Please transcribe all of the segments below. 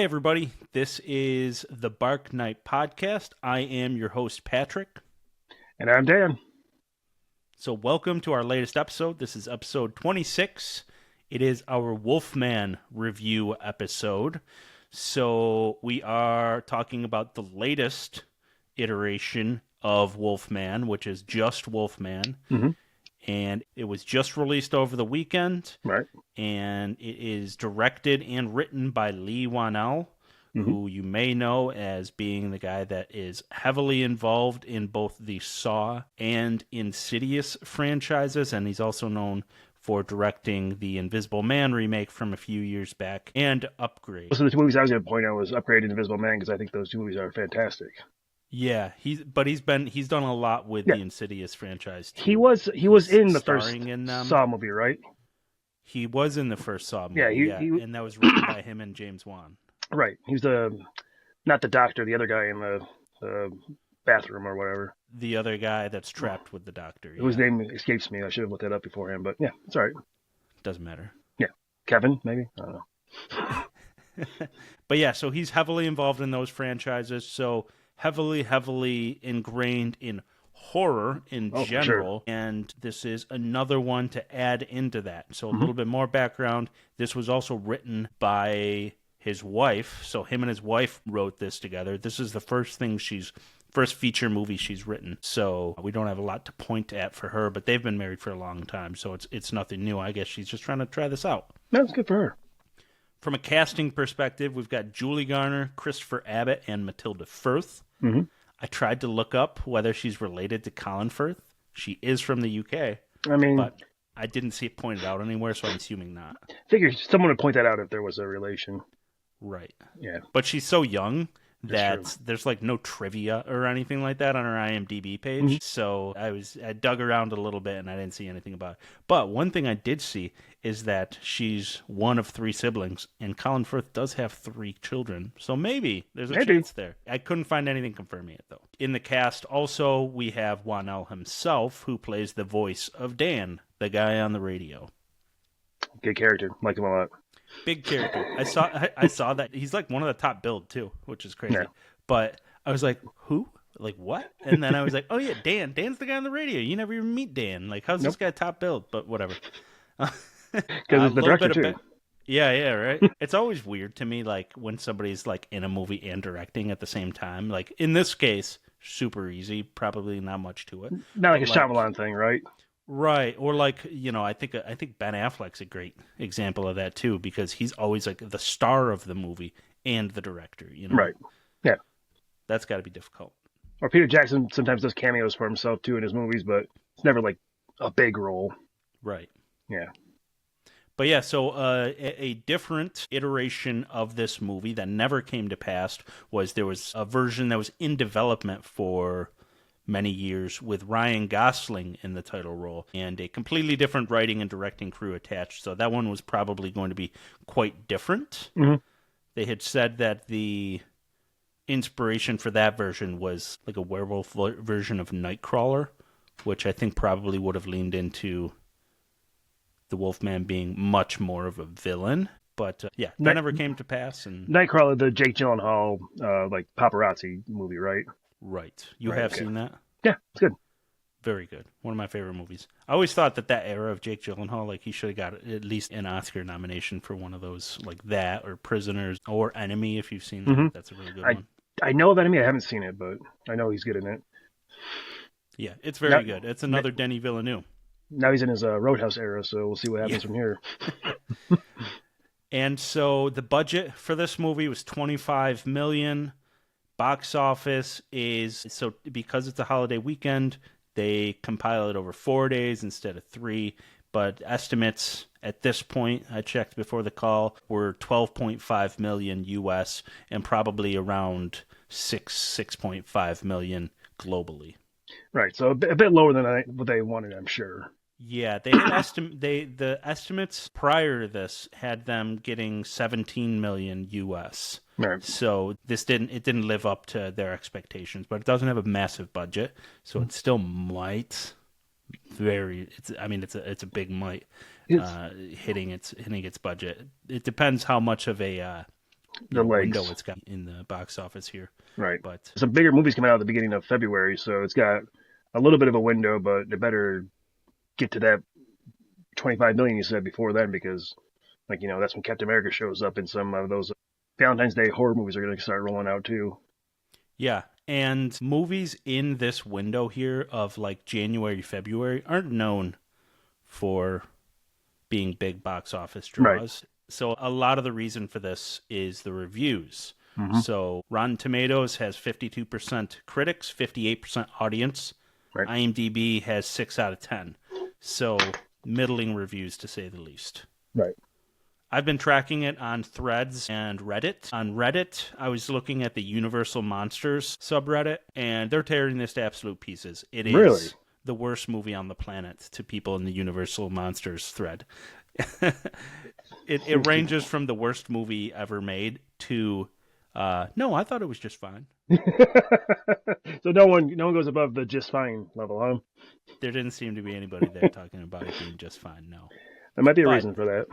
Hi, everybody. This is the Bark Night Podcast. I am your host, Patrick. And I'm Dan. So welcome to our latest episode. This is episode 26. It is our Wolfman review episode. So we are talking about the latest iteration of Wolfman, which is just Wolfman. Mm-hmm. And it was just released over the weekend. Right. And it is directed and written by Leigh Whannell, who you may know as being the guy that is heavily involved in both the Saw and Insidious franchises. And he's also known for directing the Invisible Man remake from a few years back and Upgrade. So the two movies I was going to point out was Upgrade and Invisible Man, because I think those two movies are fantastic. Yeah, he's done a lot with the Insidious franchise too. He was in the first in Saw movie, right? He was in the first Saw movie, and that was written by him and James Wan. Right. He was not the doctor, the other guy in the bathroom or whatever. The other guy that's trapped with the doctor. Whose name escapes me. I should have looked that up beforehand, but yeah, it's all right. Doesn't matter. Yeah. Kevin, maybe? I don't know. But yeah, so he's heavily involved in those franchises, so heavily ingrained in horror in general, sure. And this is another one to add into that. So a little bit more background. This was also written by his wife, so him and his wife wrote this together. This is the first feature movie she's written, so we don't have a lot to point at for her, but they've been married for a long time, so it's nothing new. I guess she's just trying to try this out. That's good for her. From a casting perspective, we've got Julie Garner, Christopher Abbott, and Matilda Firth. Mm-hmm. I tried to look up whether she's related to Colin Firth. She is from the UK. But I didn't see it pointed out anywhere, so I'm assuming not. I figure someone would point that out if there was a relation. Right. Yeah. But she's so young that there's like no trivia or anything like that on her IMDb page. Mm-hmm. So I dug around a little bit and I didn't see anything about it. But one thing I did see is that she's one of 3 siblings, and Colin Firth does have 3 children. So maybe there's a chance there. I couldn't find anything confirming it, though. In the cast, also, we have Whannell himself, who plays the voice of Dan, the guy on the radio. Good character. Like him a lot. Big character. I saw that. He's like one of the top billed, too, which is crazy. Yeah. But I was like, who? Like, what? And then I was like, oh, yeah, Dan. Dan's the guy on the radio. You never even meet Dan. Like, how's this guy top billed? But whatever. Because it's the director, too. Yeah, right? It's always weird to me, like, when somebody's, like, in a movie and directing at the same time. Like, in this case, super easy. Probably not much to it. Not like a Shyamalan thing, right? Right. Or, like, I think Ben Affleck's a great example of that, too, because he's always, like, the star of the movie and the director, Right. Yeah. That's got to be difficult. Or Peter Jackson sometimes does cameos for himself, too, in his movies, but it's never, like, a big role. Right. Yeah. But yeah, so a different iteration of this movie that never came to pass was there was a version that was in development for many years with Ryan Gosling in the title role and a completely different writing and directing crew attached. So that one was probably going to be quite different. Mm-hmm. They had said that the inspiration for that version was like a werewolf version of Nightcrawler, which I think probably would have leaned into the Wolfman being much more of a villain. But that never came to pass. And Nightcrawler, the Jake Gyllenhaal like paparazzi movie, right? Right. You have seen that? Yeah, it's good. Very good. One of my favorite movies. I always thought that era of Jake Gyllenhaal, like, he should have got at least an Oscar nomination for one of those, like that, or Prisoners, or Enemy, if you've seen that. Mm-hmm. That's a really good one. I know of Enemy. I haven't seen it, but I know he's good in it. Yeah, it's very good. It's another Denis Villeneuve. Now he's in his Roadhouse era, so we'll see what happens from here. And so the budget for this movie was $25 million. Box office is, so because it's a holiday weekend, they compile it over 4 days instead of 3. But estimates at this point, I checked before the call, were $12.5 million US and probably around $6.5 million globally. Right, so a bit lower than what they wanted, I'm sure. Yeah, they had the estimates prior to this had them getting $17 million US. Right. So it didn't live up to their expectations, but it doesn't have a massive budget, so it still might it's a big might hitting its budget. It depends how much of a the legs. window it's got in the box office here. Right. But some bigger movies coming out at the beginning of February, so it's got a little bit of a window, but they better get to that 25 million you said before then, because that's when Captain America shows up, and some of those Valentine's Day horror movies are going to start rolling out too. yeah, and movies in this window here of like January, February aren't known for being big box office draws. Right. So a lot of the reason for this is the reviews. Mm-hmm. So Rotten Tomatoes has 52% critics, 58% audience. Right. IMDb has 6 out of 10. So middling reviews, to say the least. Right. I've been tracking it on Threads and Reddit. On Reddit, I was looking at the Universal Monsters subreddit, and they're tearing this to absolute pieces. It is really the worst movie on the planet to people in the Universal Monsters thread. It ranges from the worst movie ever made to, no, I thought it was just fine. So no one goes above the just fine level, huh? There didn't seem to be anybody there talking about it being just fine, no. There might be a reason for that.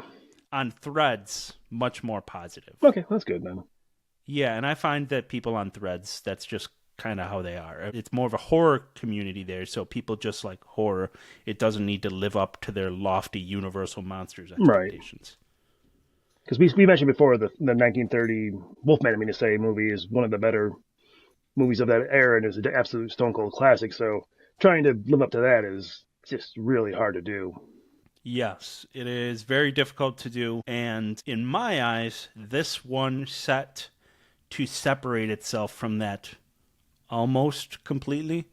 On Threads, much more positive. Okay, that's good then. Yeah, and I find that people on Threads, that's just kind of how they are. It's more of a horror community there, so people just like horror. It doesn't need to live up to their lofty Universal Monsters expectations. Because we mentioned before the 1930 Wolfman, movie is one of the better movies of that era, and is an absolute stone cold classic. So trying to live up to that is just really hard to do. Yes, it is very difficult to do, and in my eyes, this one set to separate itself from that almost completely,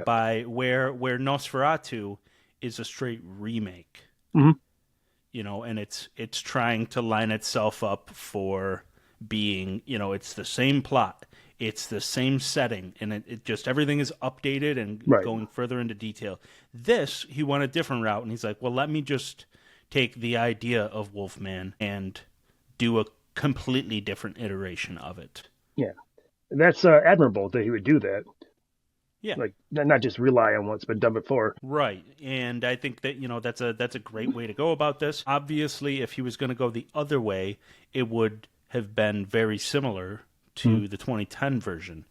by where Nosferatu is a straight remake, mm-hmm. And it's trying to line itself up for being, it's the same plot. It's the same setting, and it just everything is updated and going further into detail. This, he went a different route, and he's like, well, let me just take the idea of Wolfman and do a completely different iteration of it. Yeah, that's admirable that he would do that. Yeah, like not just rely on what's been done before. Right, and I think that that's a great way to go about this. Obviously, if he was going to go the other way, it would have been very similar to the 2010 version,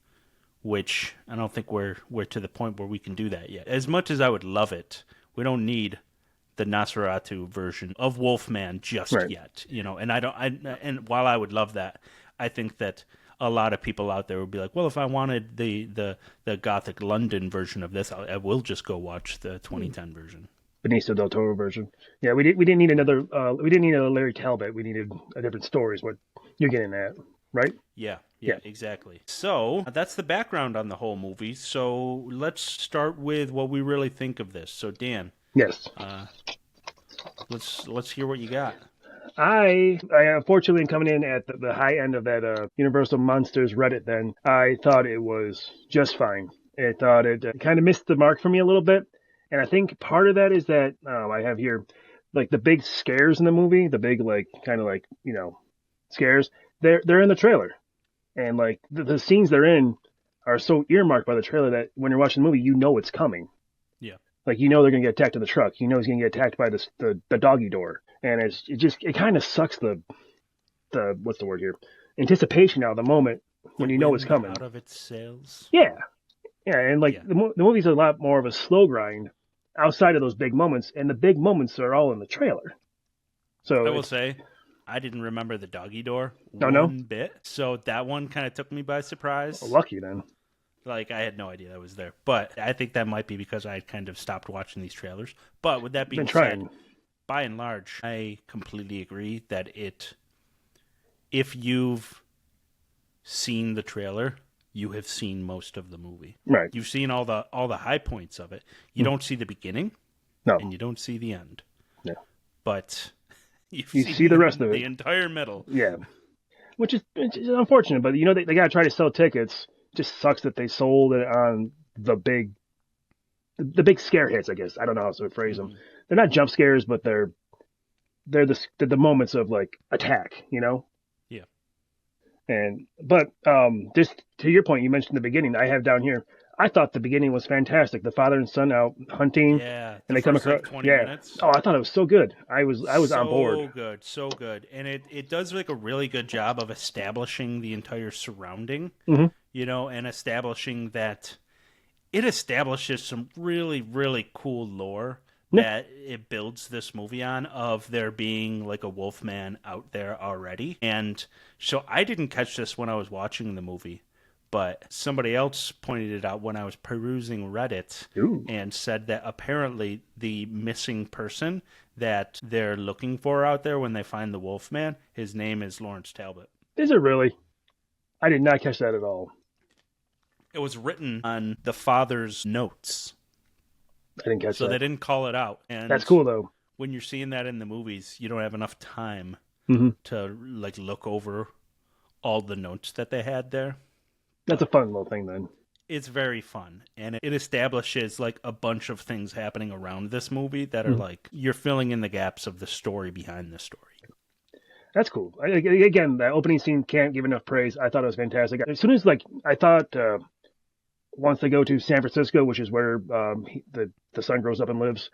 which I don't think we're to the point where we can do that yet. As much as I would love it, we don't need the Nosferatu version of Wolfman just yet, And and while I would love that, I think that a lot of people out there would be like, well, if I wanted the Gothic London version of this, I will just go watch the 2010 version. Benicio del Toro version. Yeah, we didn't need another. We didn't need a Larry Talbot. We needed a different story. Is what you're getting at, right? Yeah, exactly. So that's the background on the whole movie. So let's start with what we really think of this. So Dan, yes, let's hear what you got. I unfortunately coming in at the high end of that Universal Monsters Reddit. Then I thought it was just fine. I thought it kind of missed the mark for me a little bit, and I think part of that is that I have here like the big scares in the movie, the big scares. They're in the trailer. And like the scenes they're in are so earmarked by the trailer that when you're watching the movie, it's coming. Yeah. Like they're gonna get attacked in the truck. He's gonna get attacked by the doggy door, and it kind of sucks the what's the word here, anticipation out of the moment when it's coming. Out of its sails. Yeah, and the movie's a lot more of a slow grind outside of those big moments, and the big moments are all in the trailer. So I will say, I didn't remember the doggy door one bit, so that one kind of took me by surprise. Well, lucky then. Like, I had no idea that was there. But I think that might be because I had kind of stopped watching these trailers. But with that being said, by and large, I completely agree that if you've seen the trailer, you have seen most of the movie. Right. You've seen all the high points of it. You don't see the beginning, and you don't see the end. No. But you see the rest of it. The entire middle. Yeah. Which is unfortunate, but they got to try to sell tickets. Just sucks that they sold it on the big scare hits, I guess. I don't know how to phrase them. They're not jump scares, but they're the moments of like attack, Yeah. But just to your point, you mentioned in the beginning, I have down here, I thought the beginning was fantastic. The father and son out hunting, Yeah, and the they come first across. like 20 Yeah. minutes. Oh, I thought it was so good. I was on board. So good, so good. And it does like a really good job of establishing the entire surrounding, Hmm. and establishing that it establishes some really, really cool lore Yeah. that it builds this movie on of there being like a Wolfman out there already. And so I didn't catch this when I was watching the movie, but somebody else pointed it out when I was perusing Reddit Ooh. and said that apparently the missing person that they're looking for out there when they find the Wolfman, his name is Lawrence Talbot. Is it really? I did not catch that at all. It was written on the father's notes. I didn't catch So that. they didn't call it out. And That's cool though. when you're seeing that in the movies, you don't have enough time Hmm. to like look over all the notes that they had there. That's a fun little thing then. It's very fun, and it establishes like a bunch of things happening around this movie that are like you're filling in the gaps of the story behind the story. That's cool. Again, that opening scene can't give enough praise. I thought it was fantastic. As soon as I thought once they go to San Francisco, which is where the son grows up and lives,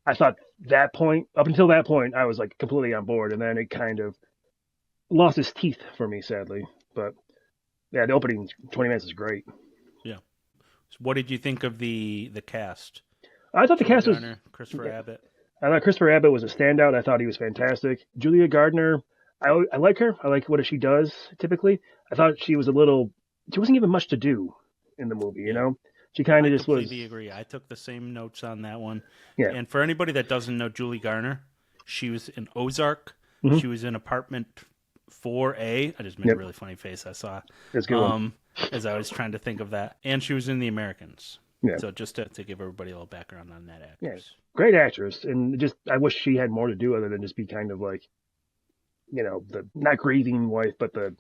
I thought up until that point, I was like completely on board, and then it kind of lost its teeth for me, sadly. But yeah, the opening 20 minutes is great. Yeah. So what did you think of the cast? I thought the cast was. Garner, Christopher Abbott. I thought Christopher Abbott was a standout. I thought he was fantastic. Julia Gardner, I like her. I like what she does typically. I thought she was she wasn't given much to do in the movie, you know? She kind of just was. I completely agree. I took the same notes on that one. Yeah. And for anybody that doesn't know Julie Garner, she was in Ozark. Mm-hmm. She was in Apartment 4A. I just made a really funny face I saw. That's a good one. As I was trying to think of that. And she was in The Americans. Yeah. So just to give everybody a little background on that actress. Yeah. Great actress. And just, I wish she had more to do other than just be kind of like, the not grieving wife, but the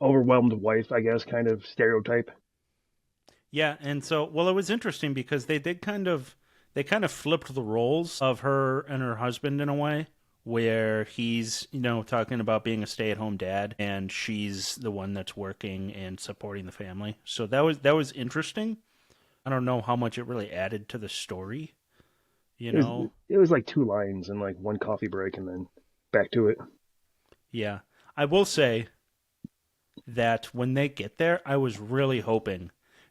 overwhelmed wife, I guess, kind of stereotype. Yeah, and so it was interesting because they kind of flipped the roles of her and her husband in a way where he's, talking about being a stay-at-home dad and she's the one that's working and supporting the family. So that was interesting. I don't know how much it really added to the story, It was like 2 lines and like 1 coffee break and then back to it. Yeah. I will say that when they get there, I was really hoping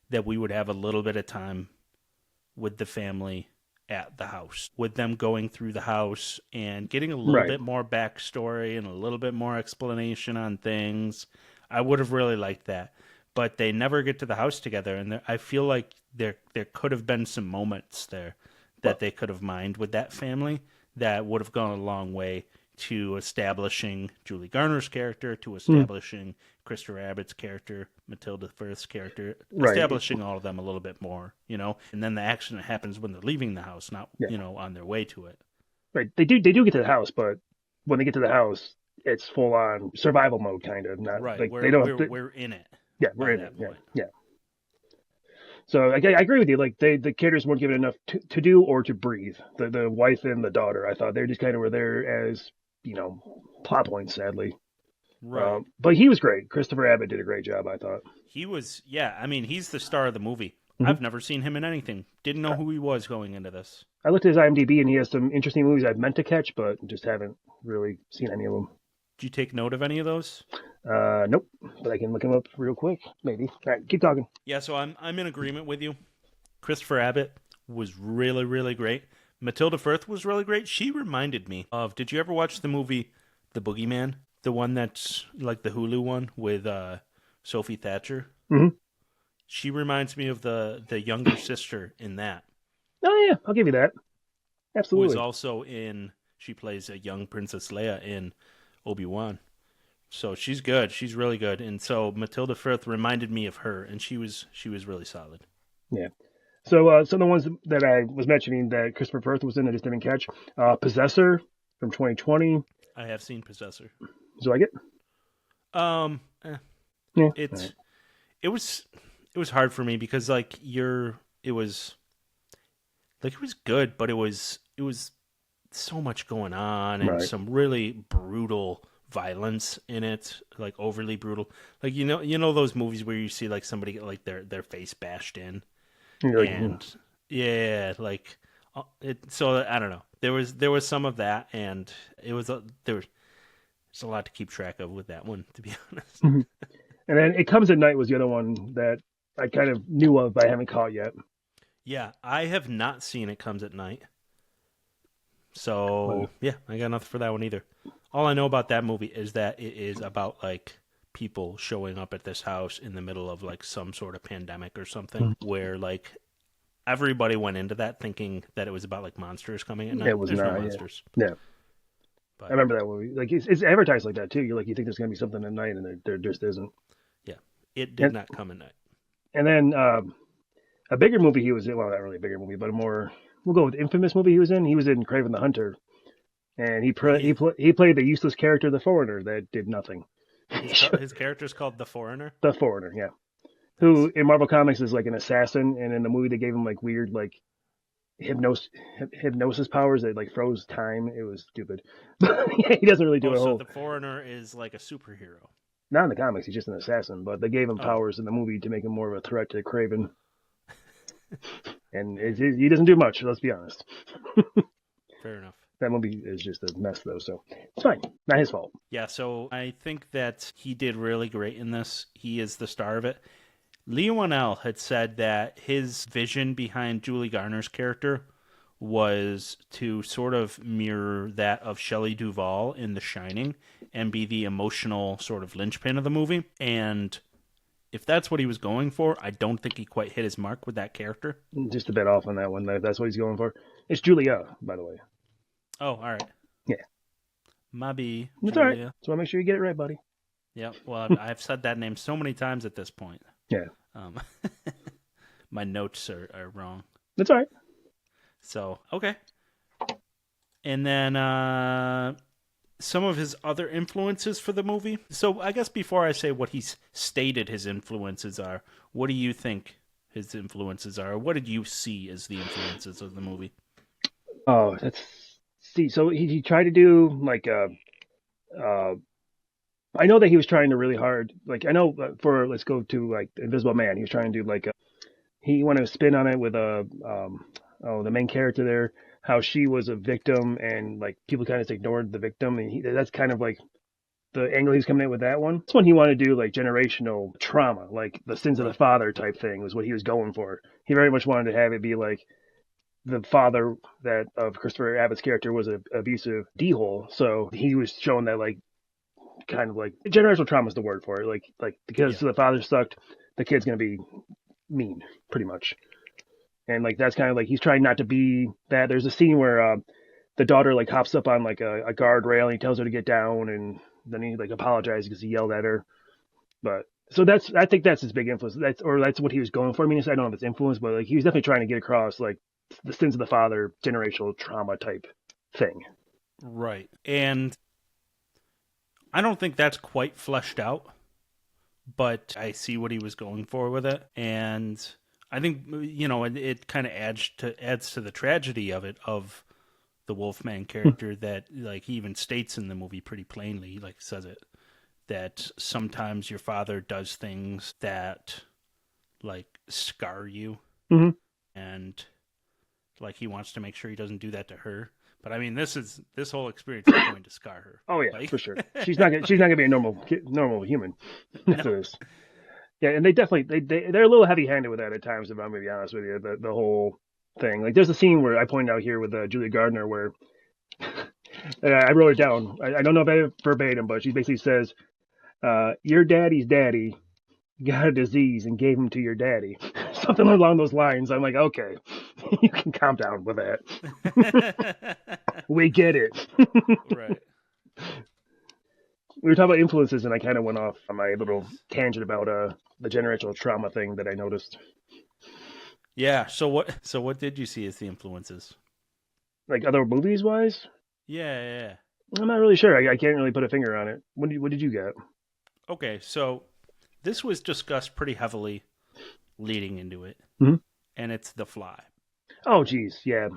that we would have a little bit of time with the family at the house, with them going through the house and getting a little bit more backstory and a little bit more explanation on things. I would have really liked that. But they never get to the house together, and I feel like there could have been some moments there that they could have mined with that family that would have gone a long way to establishing Julie Garner's character, to establishing Christopher Abbott's character, Matilda Firth's character, establishing all of them a little bit more, and then the action that happens when they're leaving the house, not, on their way to it. Right. They do get to the house, but when they get to the house, it's full on survival mode, kind of. Not right. like We're in it. Yeah, we're in it. Yeah. So I agree with you. Like the characters weren't given enough to do or to breathe. The wife and the daughter, I thought they just kind of were there as plot points, sadly. Right. But he was great. Christopher Abbott did a great job, I thought. He was, I mean, he's the star of the movie. Mm-hmm. I've never seen him in anything. Didn't know who he was going into this. I looked at his IMDb, and he has some interesting movies I've meant to catch, but just haven't really seen any of them. Did you take note of any of those? Nope. But I can look him up real quick, maybe. All right, keep talking. Yeah, so I'm in agreement with you. Christopher Abbott was really, really great. Matilda Firth was really great. She reminded me of, did you ever watch the movie The Boogeyman? The one that's like the Hulu one with Sophie Thatcher? Mm-hmm. She reminds me of the younger sister in that. Oh, yeah, I'll give you that. Absolutely. Who is also she plays a young Princess Leia in Obi-Wan. So she's good. She's really good. And so Matilda Firth reminded me of her, and she was really solid. Yeah. So some of the ones that I was mentioning that Christopher Firth was in, I just didn't catch. Possessor from 2020. I have seen Possessor. Did you like it? Yeah. It was hard for me because it was good, but it was so much going on and some really brutal violence in it, like overly brutal. Like you know those movies where you see like somebody get like their face bashed in, You're like, and yeah, like it. So I don't know. There was some of that, and it was there's a lot to keep track of with that one, to be honest. and then It Comes at Night was the other one that I kind of knew of, but I haven't caught yet. Yeah, I have not seen It Comes at Night. So, yeah, I got nothing for that one either. All I know about that movie is that it is about, like, people showing up at this house in the middle of, like, some sort of pandemic or something where, like, everybody went into that thinking that it was about, like, monsters coming at night. It was There's not, no monsters. Yeah. But, I remember that movie. Like, it's advertised like that, too. You think there's going to be something at night, and there just isn't. yeah, it did not come at night. And then a bigger movie he was in, well, not really a bigger movie, but a more, we'll go with infamous movie he was in. He was in Kraven the Hunter. And he played the useless character, the Foreigner, that did nothing. His character's called The Foreigner? The Foreigner, yeah. Who in Marvel Comics is like an assassin, and in the movie they gave him like weird like hypnosis powers that like froze time. It was stupid. He doesn't really do So The Foreigner is like a superhero. Not in the comics, he's just an assassin, but they gave him powers in the movie to make him more of a threat to Kraven. And he doesn't do much, let's be honest. Fair enough. That movie is just a mess, though, so it's fine. Not his fault. Yeah, so I think that he did really great in this. He is the star of it. Leigh Whannell had said that his vision behind Julie Garner's character was to sort of mirror that of Shelley Duvall in The Shining and be the emotional sort of linchpin of the movie. And if that's what he was going for, I don't think he quite hit his mark with that character. Just a bit off on that one. That's what he's going for. It's Julia, by the way. Oh, all right. Yeah. Maybe. It's all right. So I want to make sure you get it right, buddy. Yeah, well, I've said that name so many times at this point. Yeah. My notes are wrong. That's all right. So, okay. And then some of his other influences for the movie. So I guess before I say what he's stated his influences are, what do you think his influences are? What did you see as the influences of the movie? Oh, so he tried to do like I know that he was trying to really hard, like I know let's go to like Invisible Man, he was trying to do like he wanted to spin on it with the main character there, how she was a victim and like people kind of just ignored the victim, and that's kind of like the angle he's coming in with that one. This one he wanted to do like generational trauma, like the sins of the father type thing was what he was going for. He very much wanted to have it be like the father that of Christopher Abbott's character was an abusive d-hole, so he was showing that like kind of like generational trauma is the word for it, like because the father sucked, the kid's gonna be mean pretty much, and like that's kind of like he's trying not to be that. There's a scene where the daughter like hops up on like a guardrail and he tells her to get down, and then he like apologizes because he yelled at her. But so I think that's his big influence. That's what he was going for. I mean, I don't know if it's influence, but like he was definitely trying to get across like the sins of the father, generational trauma type thing. Right. And I don't think that's quite fleshed out, but I see what he was going for with it. And I think, it kind of adds to the tragedy of it, of the Wolfman character that, like, he even states in the movie pretty plainly, he, like, says it, that sometimes your father does things that, like, scar you. Mm-hmm. And, like, he wants to make sure he doesn't do that to her. But I mean, this whole experience is going to scar her. Oh yeah, like... for sure. She's not gonna be a normal human. No. Yeah, and they definitely they're a little heavy-handed with that at times. If I'm gonna be honest with you, the whole thing. Like, there's a scene where I pointed out here with Julia Gardner where I wrote it down. I don't know if I verbatim, but she basically says, "Your daddy's daddy got a disease and gave him to your daddy." Something along those lines. I'm like, okay, you can calm down with that. We get it. Right. We were talking about influences, and I kind of went off on my little tangent about the generational trauma thing that I noticed. Yeah. So what did you see as the influences? Like other movies wise? Yeah. I'm not really sure. I can't really put a finger on it. What did you get? Okay, so this was discussed pretty heavily leading into it, and it's The Fly. Oh, geez, yeah.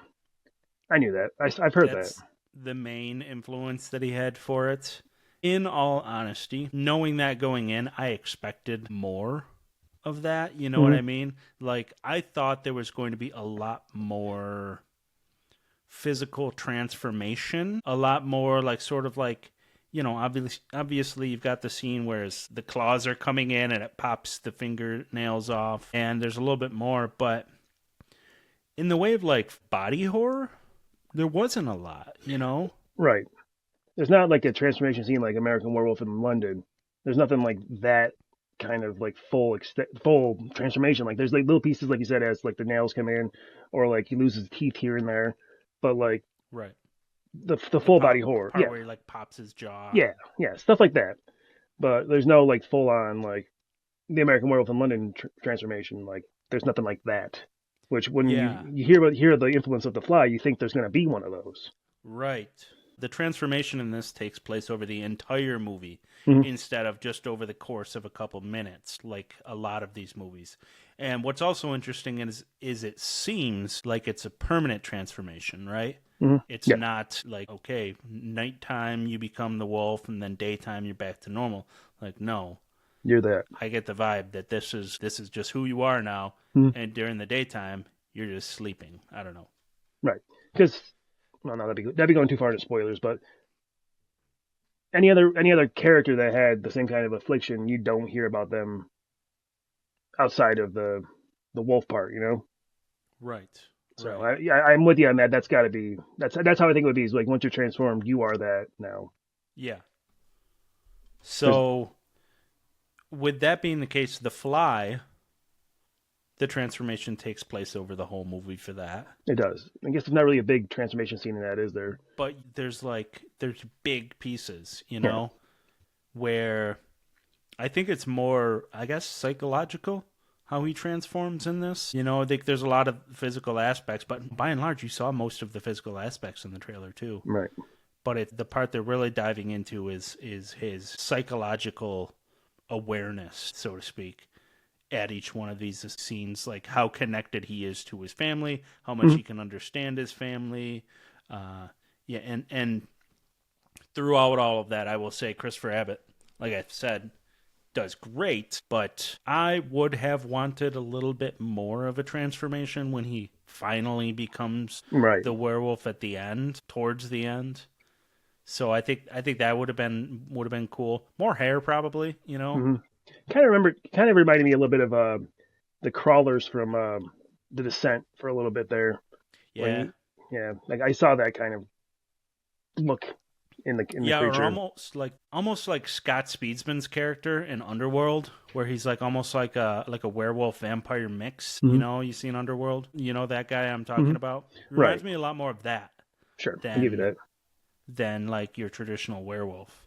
I knew that. I've heard that. The main influence that he had for it. In all honesty, knowing that going in, I expected more of that. You know what I mean? Like, I thought there was going to be a lot more physical transformation, a lot more like sort of like, you know, obviously you've got the scene where the claws are coming in and it pops the fingernails off, and there's a little bit more, but in the way of like body horror, there wasn't a lot, you know? Right. There's not like a transformation scene like American Werewolf in London. There's nothing like that kind of like full transformation. Like there's like little pieces, like you said, as like the nails come in, or like he loses teeth here and there. But like right, the full body horror, part where he like pops his jaw, yeah, stuff like that. But there's no like full on like the American Werewolf in London transformation. Like there's nothing like that. Which when you hear the influence of The Fly, you think there's going to be one of those. Right. The transformation in this takes place over the entire movie instead of just over the course of a couple minutes, like a lot of these movies. And what's also interesting is it seems like it's a permanent transformation, right? It's not like, okay, nighttime you become the wolf and then daytime you're back to normal. Like, no. You're that. I get the vibe that this is just who you are now, and during the daytime you're just sleeping. I don't know. Right. Because, well, no, that'd be going too far into spoilers, but any other character that had the same kind of affliction, you don't hear about them outside of the wolf part, you know? Right. So I'm with you on that. That's got to be that's how I think it would be. Is like once you're transformed, you are that now. Yeah. So, with that being the case, The Fly, the transformation takes place over the whole movie for that. It does. I guess there's not really a big transformation scene in that, is there? But there's big pieces, you know, where I think it's more, I guess, psychological how he transforms in this. You know, I think there's a lot of physical aspects, but by and large, you saw most of the physical aspects in the trailer too. Right. But the part they're really diving into is his psychological awareness, so to speak, at each one of these scenes, like how connected he is to his family, how much he can understand his family. And throughout all of that, I will say Christopher Abbott, like I said, does great, but I would have wanted a little bit more of a transformation when he finally becomes the werewolf at the end, towards the end. So I think that would have been cool. More hair, probably, you know. Kind of reminded me a little bit of the crawlers from The Descent for a little bit there. Yeah, like I saw that kind of look in the creature. Or almost like Scott Speedsman's character in Underworld, where he's like almost like a werewolf vampire mix. You know, you see in Underworld. You know that guy I'm talking about. Reminds me a lot more of that. Sure, I'll give you that. Than like your traditional werewolf.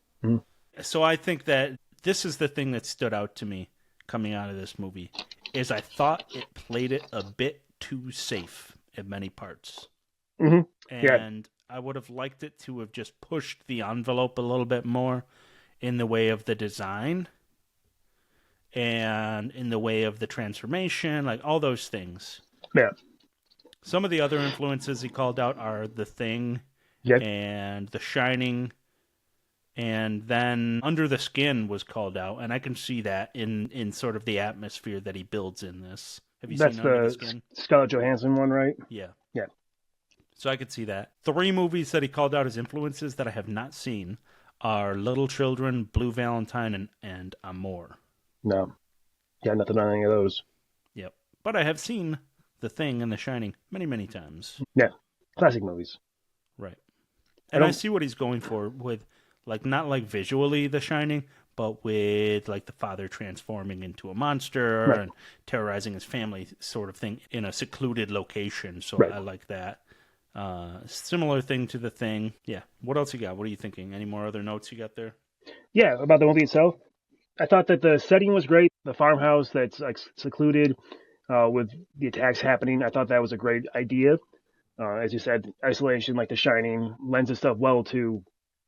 So I think that this is the thing that stood out to me coming out of this movie, is I thought it played it a bit too safe in many parts. And I would have liked it to have just pushed the envelope a little bit more in the way of the design and in the way of the transformation, like all those things. Yeah. Some of the other influences he called out are The Thing and The Shining, and then Under the Skin was called out, and I can see that in sort of the atmosphere that he builds in this. Have you seen Under the Skin? That's the Scarlett Johansson one, right? Yeah. Yeah. So I could see that. 3 movies that he called out as influences that I have not seen are Little Children, Blue Valentine, and Amour. No. Got nothing on any of those. Yep. But I have seen The Thing and The Shining many, many times. Yeah. Classic movies. Right. And I see what he's going for with, like, not like visually The Shining, but with like the father transforming into a monster and terrorizing his family sort of thing in a secluded location. So I like that. Similar thing to The Thing. Yeah. What else you got? What are you thinking? Any more other notes you got there? Yeah, about the movie itself. I thought that the setting was great. The farmhouse that's like secluded with the attacks happening. I thought that was a great idea. As you said, isolation, like The Shining, lends itself well to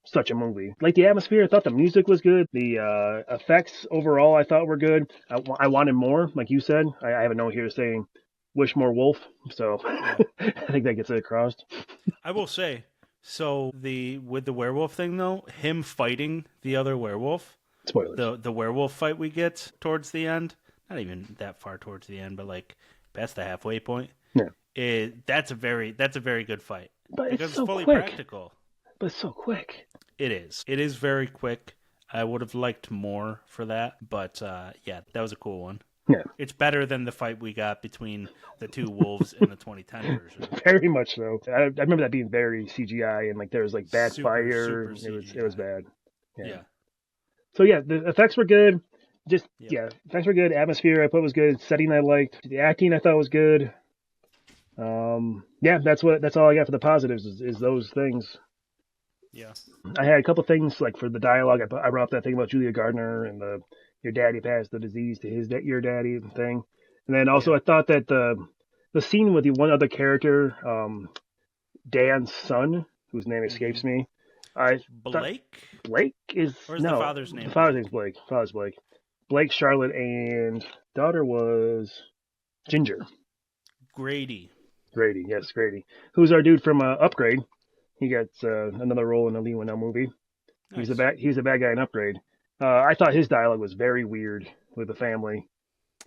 such a movie. Like the atmosphere, I thought the music was good. The effects overall, I thought were good. I wanted more, like you said. I have a note here saying, "Wish more wolf." So I think that gets it across. I will say, So with the werewolf thing though, him fighting the other werewolf, Spoilers. the werewolf fight we get towards the end, not even that far towards the end, but like past the halfway point. Yeah. That's a very good fight. But because it's so fully quick. Practical. But it's so quick. It is. It is very quick. I would have liked more for that, but yeah, that was a cool one. Yeah. It's better than the fight we got between the two wolves in the 2010 version. Very much so. I remember that being very CGI and like there was like bad fire. Super It was bad. Yeah. So yeah, the effects were good. Effects were good. Atmosphere I thought was good. Setting I liked. The acting I thought was good. Yeah, that's all I got for the positives is those things. Yeah. I had a couple things like for the dialogue. I brought up that thing about Julia Gardner and your daddy passed the disease to your daddy thing, and then also I thought that the scene with the one other character, Dan's son, whose name escapes me. Blake is or is the father's name? The father's name's Blake. Father's Blake. Blake, Charlotte, and daughter was Ginger. Grady. Yes, Grady. Who's our dude from Upgrade. He gets another role in a Leigh Whannell movie. Nice. He's a bad guy in Upgrade. I thought his dialogue was very weird with the family.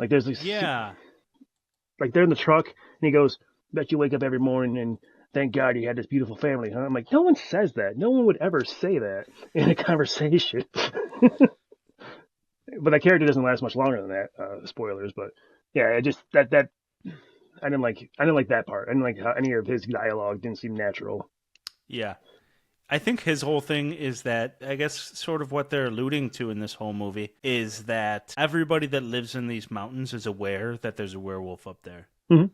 Like there's this, like they're in the truck and he goes, "Bet you wake up every morning and thank God you had this beautiful family." Huh? I'm like, no one says that. No one would ever say that in a conversation. But that character doesn't last much longer than that. Spoilers, but yeah, it just that I didn't like that part. I didn't like how any of his dialogue didn't seem natural. Yeah. I think his whole thing is that, I guess sort of what they're alluding to in this whole movie is that everybody that lives in these mountains is aware that there's a werewolf up there. Mm-hmm.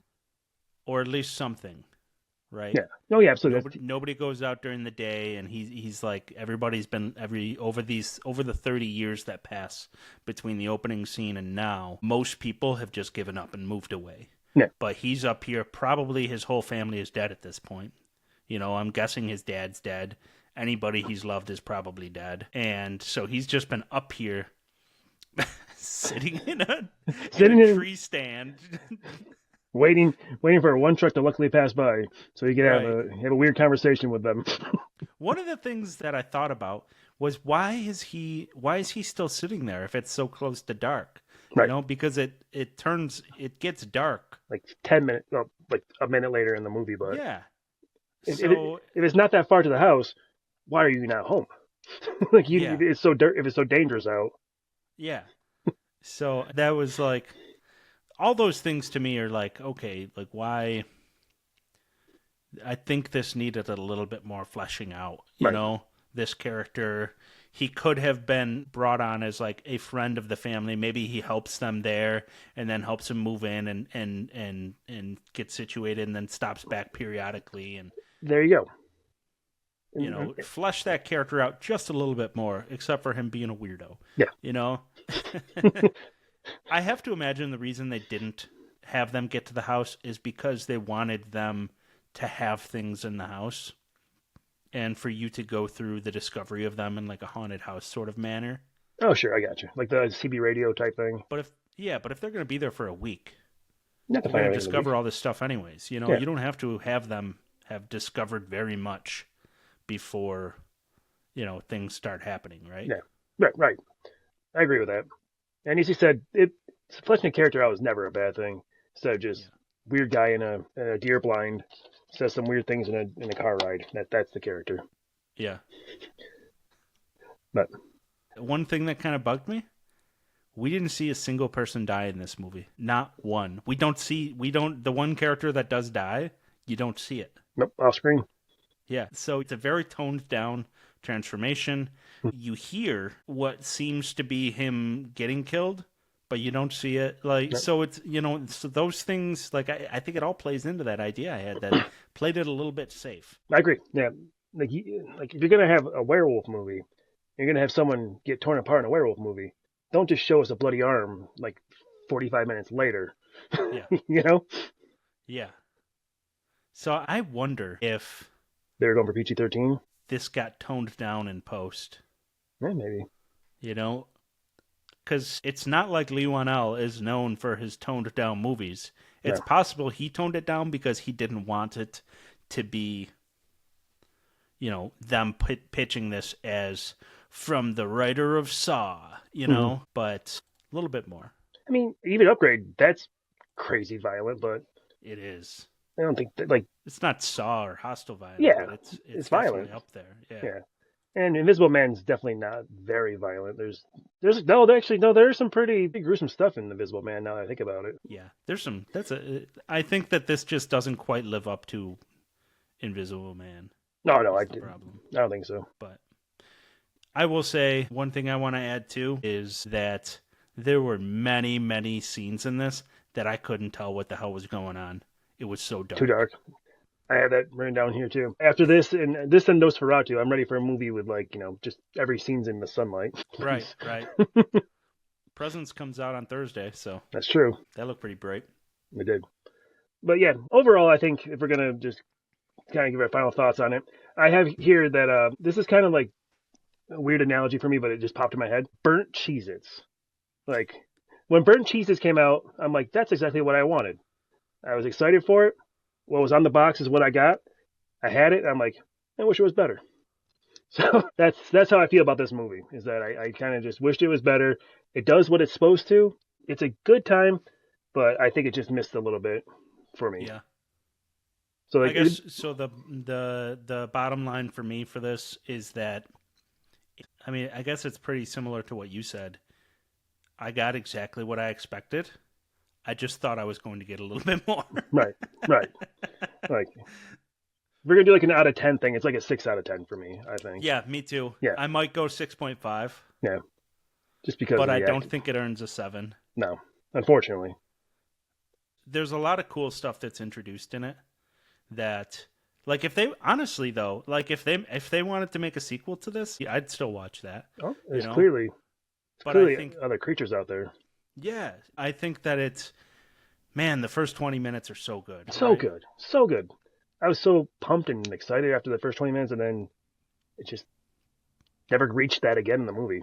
Or at least something, right? Yeah. Oh, yeah, absolutely. Nobody goes out during the day, and he's like, everybody's been, over the 30 years that pass between the opening scene and now, most people have just given up and moved away. Yeah. But he's up here, probably his whole family is dead at this point. You know, I'm guessing his dad's dead. Anybody he's loved is probably dead. And so he's just been up here sitting in a tree stand. waiting for one truck to luckily pass by so he could have a weird conversation with them. One of the things that I thought about was why is he still sitting there if it's so close to dark? Right. You know, because it gets dark. Like 10 minutes, like a minute later in the movie, but yeah. If it's not that far to the house, why are you not home? Like it's so if it's so dangerous out. Yeah. So that was like, all those things to me are like, okay, like why? I think this needed a little bit more fleshing out. You know, this character, he could have been brought on as like a friend of the family. Maybe he helps them there and then helps them move in and get situated and then stops back periodically and. There you go. You know, flesh that character out just a little bit more, except for him being a weirdo. Yeah. You know? I have to imagine the reason they didn't have them get to the house is because they wanted them to have things in the house and for you to go through the discovery of them in like a haunted house sort of manner. Oh, sure. I got you. Like the CB radio type thing. But if they're going to be there for a week, they're going to discover all this stuff anyways. You know, you don't have to have them have discovered very much before, you know, things start happening, right? Yeah, right. I agree with that. And as you said, fleshing a character out was never a bad thing. Instead of just weird guy in a deer blind says some weird things in a car ride. That's the character. Yeah. But one thing that kind of bugged me, we didn't see a single person die in this movie. Not one. The one character that does die, you don't see it. Nope, off screen. Yeah, so it's a very toned down transformation. You hear what seems to be him getting killed, but you don't see it. Like, nope. So it's, you know, so those things, like, I think it all plays into that idea I had that played it a little bit safe. I agree. Yeah, like if you're gonna have a werewolf movie, you're gonna have someone get torn apart in a werewolf movie. Don't just show us a bloody arm like 45 minutes later. Yeah, you know. Yeah. So I wonder if they're going for PG-13. This got toned down in post. Yeah, maybe. You know, because it's not like Leigh Whannell is known for his toned down movies. It's possible he toned it down because he didn't want it to be, them pitching this as from the writer of Saw, but a little bit more. I mean, even Upgrade, that's crazy violent, but it is. I don't think that, it's not Saw or Hostile violent. Yeah, but it's violent up there. Yeah. And Invisible Man's definitely not very violent. There's there's some pretty gruesome stuff in Invisible Man now that I think about it. Yeah, I think that this just doesn't quite live up to Invisible Man. No, problem. I don't think so. But I will say one thing I want to add too is that there were many, many scenes in this that I couldn't tell what the hell was going on. It was so dark. Too dark. I have that written down here too. After this and Nosferatu, I'm ready for a movie with just every scene's in the sunlight. Right. Presence comes out on Thursday, so that's true. That looked pretty bright. It did. But yeah, overall, I think if we're gonna just kind of give our final thoughts on it, I have here that this is kind of like a weird analogy for me, but it just popped in my head. Burnt Cheez-Its. Like when Burnt Cheez-Its came out, I'm like, that's exactly what I wanted. I was excited for it. What was on the box is what I got. I had it. I'm like, I wish it was better. So that's how I feel about this movie, is that I kind of just wished it was better. It does what it's supposed to. It's a good time, but I think it just missed a little bit for me. Yeah. So I guess the bottom line for me for this is that, I mean, I guess it's pretty similar to what you said. I got exactly what I expected. I just thought I was going to get a little bit more. Right. Like, we're going to do like an out of 10 thing. It's like a 6 out of 10 for me, I think. Yeah, me too. Yeah. I might go 6.5. Yeah. Just because. But I don't think it earns a 7. No, unfortunately. There's a lot of cool stuff that's introduced in it that, like, if they wanted to make a sequel to this, I'd still watch that. Oh, there's clearly I think other creatures out there. Yeah, I think that the first 20 minutes are so good. So good. I was so pumped and excited after the first 20 minutes, and then it just never reached that again in the movie.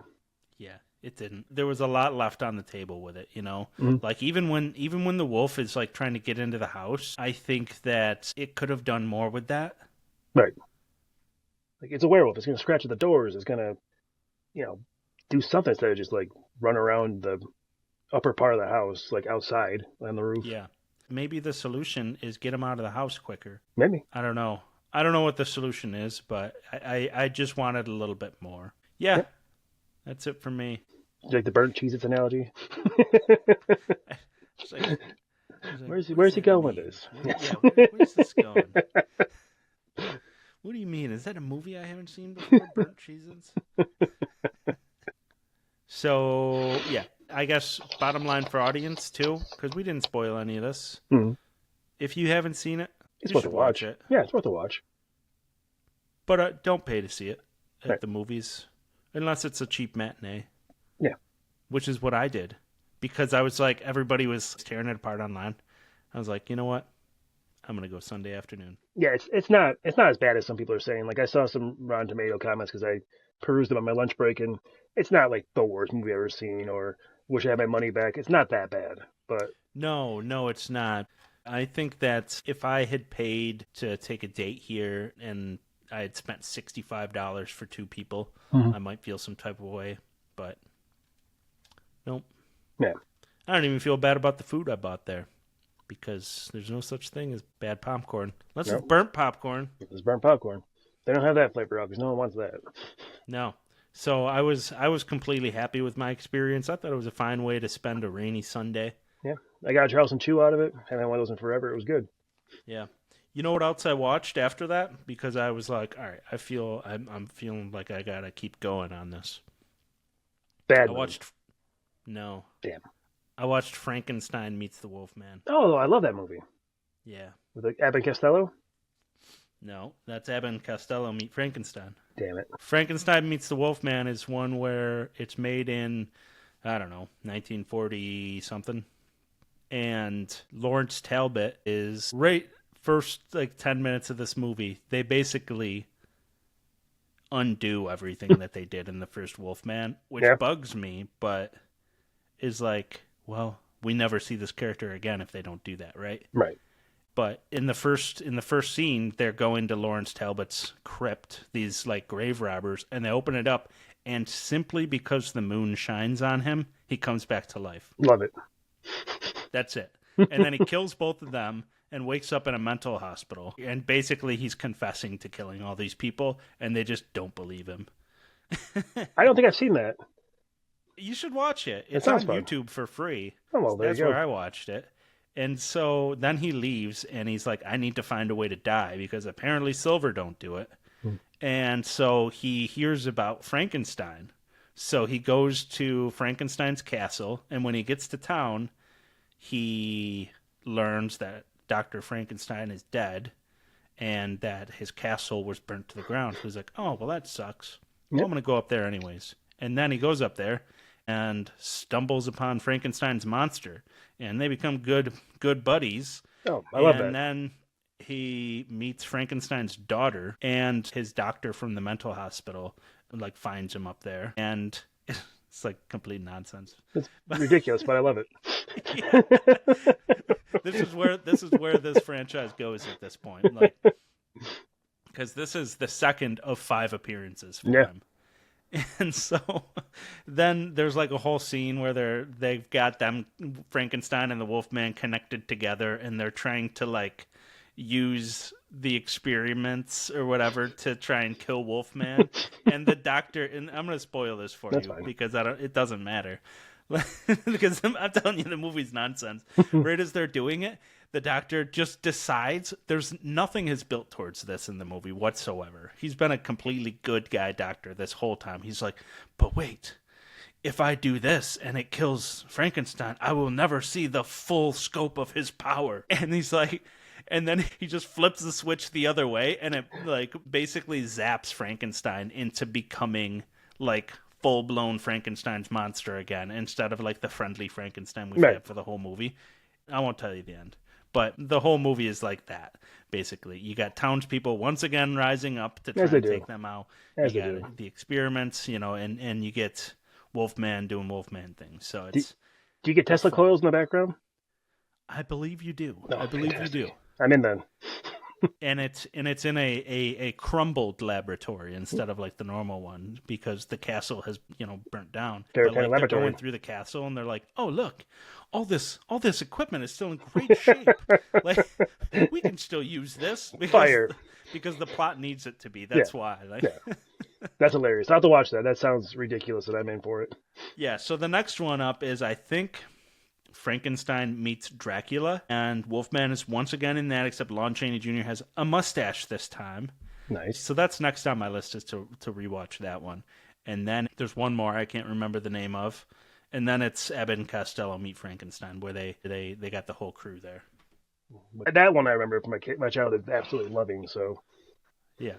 Yeah, it didn't. There was a lot left on the table with it, Mm-hmm. Like even when the wolf is like trying to get into the house, I think that it could have done more with that. Right. Like, it's a werewolf. It's going to scratch at the doors. It's going to, do something instead of just like run around the upper part of the house, like outside on the roof. Yeah. Maybe the solution is get him out of the house quicker. Maybe. I don't know what the solution is, but I just wanted a little bit more. Yeah. Yep. That's it for me. Like the burnt Cheez-Its analogy? Where's he going with this? Yeah, where's this going? What do you mean? Is that a movie I haven't seen before? Burnt Cheez-Its? So, yeah. I guess bottom line for audience, too, because we didn't spoil any of this. Mm-hmm. If you haven't seen it, it's worth a watch. It. Yeah, it's worth a watch. But don't pay to see it at the movies, unless it's a cheap matinee. Yeah. Which is what I did. Because I was like, everybody was tearing it apart online. I was like, you know what? I'm going to go Sunday afternoon. Yeah, it's not as bad as some people are saying. Like, I saw some Rotten Tomato comments because I perused them on my lunch break, and it's not like the worst movie I've ever seen or wish I had my money back. It's not that bad, but... No, it's not. I think that if I had paid to take a date here and I had spent $65 for 2 people, I might feel some type of way, but nope. Yeah. I don't even feel bad about the food I bought there because there's no such thing as bad popcorn. Unless it's burnt popcorn. It's burnt popcorn. They don't have that flavor out because no one wants that. No. So I was completely happy with my experience. I thought it was a fine way to spend a rainy Sunday. Yeah. I got a Charleston Chew out of it. Haven't had one of those in forever. It was good. Yeah. You know what else I watched after that? Because I was like, all right, I'm feeling like I gotta keep going on this. Bad. No. Damn. I watched Frankenstein Meets the Wolfman. Oh, I love that movie. Yeah. With Abbott and Costelle? No, that's Abbott and Costelle meet Frankenstein. Damn it. Frankenstein Meets the Wolfman is one where it's made in, I don't know, 1940-something. And Lawrence Talbot is right first 10 minutes of this movie. They basically undo everything that they did in the first Wolfman, which bugs me, but is like, well, we never see this character again if they don't do that, right? Right. But in the first scene, they're going to Lawrence Talbot's crypt, these like grave robbers, and they open it up, and simply because the moon shines on him, he comes back to life. Love it. That's it. And then he kills both of them and wakes up in a mental hospital. And basically he's confessing to killing all these people, and they just don't believe him. I don't think I've seen that. You should watch it. It's on YouTube for free. Oh, well, there That's you go. where I watched it. And so then he leaves, and he's like, I need to find a way to die, because apparently silver don't do it. And so he hears about Frankenstein. So he goes to Frankenstein's castle, and when he gets to town, he learns that Dr. Frankenstein is dead and that his castle was burnt to the ground. So he's like, oh, well, that sucks. Well, I'm going to go up there anyways. And then he goes up there and stumbles upon Frankenstein's monster, and they become good buddies. Oh, I love that. And then he meets Frankenstein's daughter, and his doctor from the mental hospital like finds him up there, and it's like complete nonsense. It's ridiculous, but I love it. This is where this franchise goes at this point, like, because this is the second of 5 appearances for him. And so then there's like a whole scene where they've got them, Frankenstein and the Wolfman, connected together, and they're trying to like use the experiments or whatever to try and kill Wolfman. And the doctor, and I'm going to spoil this for you because it doesn't matter. Because I'm telling you, the movie's nonsense. Right as they're doing it, the doctor just decides nothing is built towards this in the movie whatsoever. He's been a completely good guy doctor this whole time. He's like, but wait, if I do this and it kills Frankenstein, I will never see the full scope of his power. And he's like, and then he just flips the switch the other way, and it like basically zaps Frankenstein into becoming like full-blown Frankenstein's monster again, instead of like the friendly Frankenstein we've had for the whole movie. I won't tell you the end. But the whole movie is like that, basically. You got townspeople once again rising up to try and take them out. You got the experiments, and you get Wolfman doing Wolfman things. So it's. Do you get Tesla coils in the background? I believe you do. Oh, I believe you do. I'm in then. And it's in a crumbled laboratory instead of like the normal one, because the castle has burnt down. But like, they're going through the castle, and they're like, oh look, all this equipment is still in great shape. Like, we can still use this because the plot needs it to be. That's why. Like, that's hilarious. I have to watch that. That sounds ridiculous, and I'm in for it. Yeah. So the next one up is, I think, Frankenstein meets Dracula, and Wolfman is once again in that, except Lon Chaney Jr. has a mustache this time. Nice. So that's next on my list, is to rewatch that one. And then there's one more I can't remember the name of, and then it's Abbott and Costelle Meet Frankenstein, where they got the whole crew there. That one I remember from my childhood absolutely loving. So yeah.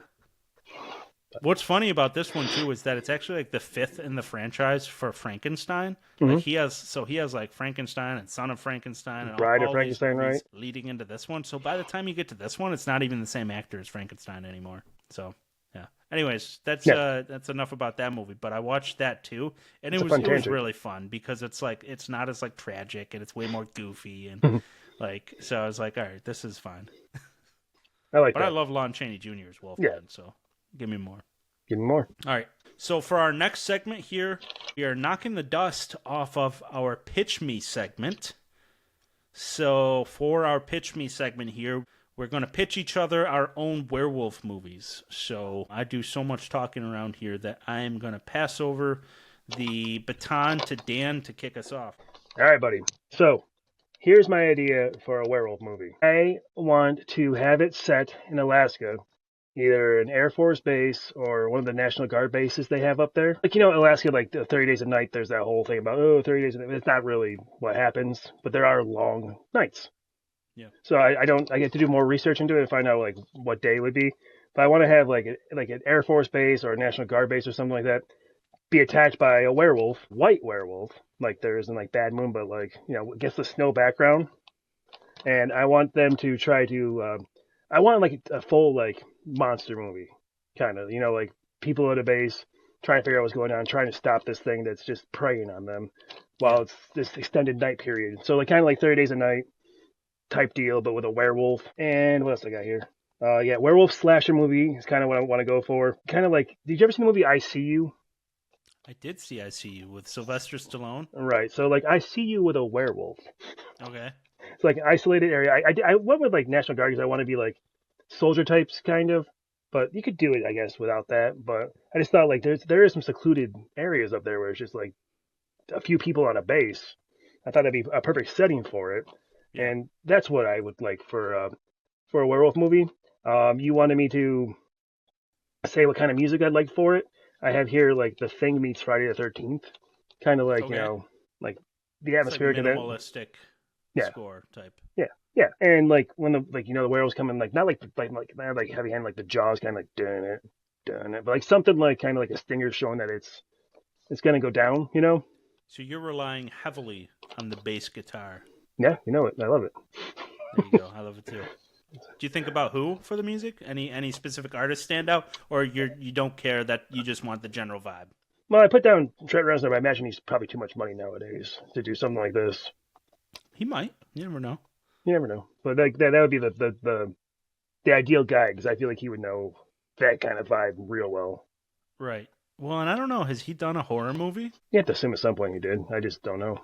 What's funny about this one too is that it's actually like the 5th in the franchise for Frankenstein. Like he has like Frankenstein and Son of Frankenstein and Bride all of Frankenstein, right? Leading into this one. So by the time you get to this one, it's not even the same actor as Frankenstein anymore. So yeah. Anyways, that's enough about that movie. But I watched that too, and it was really fun, because it's like it's not as like tragic, and it's way more goofy, and like, so I was like, all right, this is fine. But I love Lon Chaney Jr. as Wolfman. Yeah. So. Give me more. Give me more. All right. So for our next segment here, we are knocking the dust off of our Pitch Me segment. So for our Pitch Me segment here, we're going to pitch each other our own werewolf movies. So I do so much talking around here that I am going to pass over the baton to Dan to kick us off. All right, buddy. So here's my idea for a werewolf movie. I want to have it set in Alaska. Either an Air Force base or one of the National Guard bases they have up there. Like, Alaska, like the 30 days a night, there's that whole thing about, 30 days a night. It's not really what happens, but there are long nights. Yeah. So I get to do more research into it and find out like what day it would be. But I want to have like an Air Force base or a National Guard base or something like that be attacked by a werewolf, white werewolf, like there is in like Bad Moon, but like, against the snow background. And I want them to try to, I want like a full like monster movie, kind of, like people at a base trying to figure out what's going on, trying to stop this thing that's just preying on them while it's this extended night period. So like kind of like 30 days a night type deal, but with a werewolf. And what else I got here? Yeah, werewolf slasher movie is kind of what I want to go for. Kind of like, did you ever see the movie I See You? I did see I See You with Sylvester Stallone. Right. So like I See You with a werewolf. Okay. It's like an isolated area. I went with like National Guard because I want to be like soldier types kind of, but you could do it I guess without that. But I just thought like there is some secluded areas up there where it's just like a few people on a base. I thought that'd be a perfect setting for it, Yeah. and that's what I would like for a werewolf movie. You wanted me to say what kind of music I'd like for it. I have here like The Thing meets Friday the 13th, kind of like Okay. like the It's like atmospheric of it. minimalistic Yeah. score type. Yeah, and like when the werewolves come in, like not like heavy hand, like the jaws kind of like doing it, but like something like kind of like a stinger showing that it's gonna go down, So you're relying heavily on the bass guitar. Yeah, you know it. I love it. There you go. I love it too. Do you think about who for the music? Any specific artists stand out, or you don't care that you just want the general vibe? Well, I put down Trent Reznor, but I imagine he's probably too much money nowadays to do something like this. He might. You never know. You never know, but like that would be the ideal guy because I feel like he would know that kind of vibe real well. Right. Well, and I don't know. Has he done a horror movie? You have to assume at some point he did. I just don't know.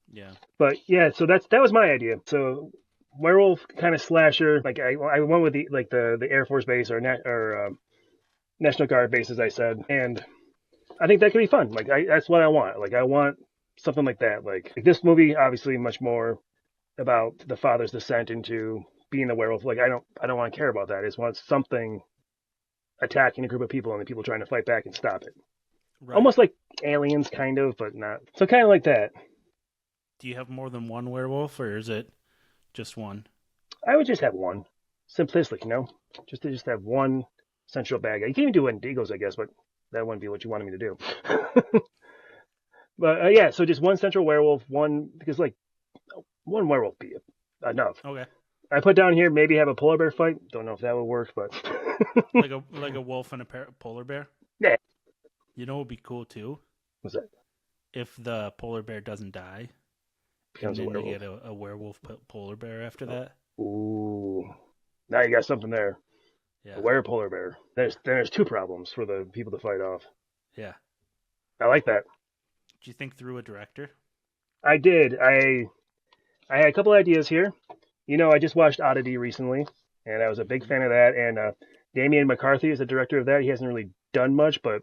Yeah. But yeah, so that was my idea. So werewolf kind of slasher. Like I went with the Air Force base or National Guard base, as I said, and I think that could be fun. Like that's what I want. Like I want something like that. Like this movie, obviously, much more about the father's descent into being a werewolf. Like I don't want to care about that. I just want something attacking a group of people and the people trying to fight back and stop it. Right. Almost like Aliens, kind of, but not. So kind of like that. Do you have more than one werewolf, or is it just one? I would just have one. Simplistic, just have one central bad guy. You can even do Wendigos, I guess, but that wouldn't be what you wanted me to do. But yeah, so just one central werewolf, because like one werewolf be enough. Okay. I put down here maybe have a polar bear fight. Don't know if that would work, but like a wolf and a polar bear. Yeah. You know what would be cool too? What's that? If the polar bear doesn't die, Becomes and a then you werewolf. get a werewolf polar bear after that. Ooh, now you got something there. Yeah. A polar bear. There's two problems for the people to fight off. Yeah. I like that. Do you think through a director? I did. I had a couple ideas here. I just watched Oddity recently, and I was a big fan of that. And Damian McCarthy is the director of that. He hasn't really done much, but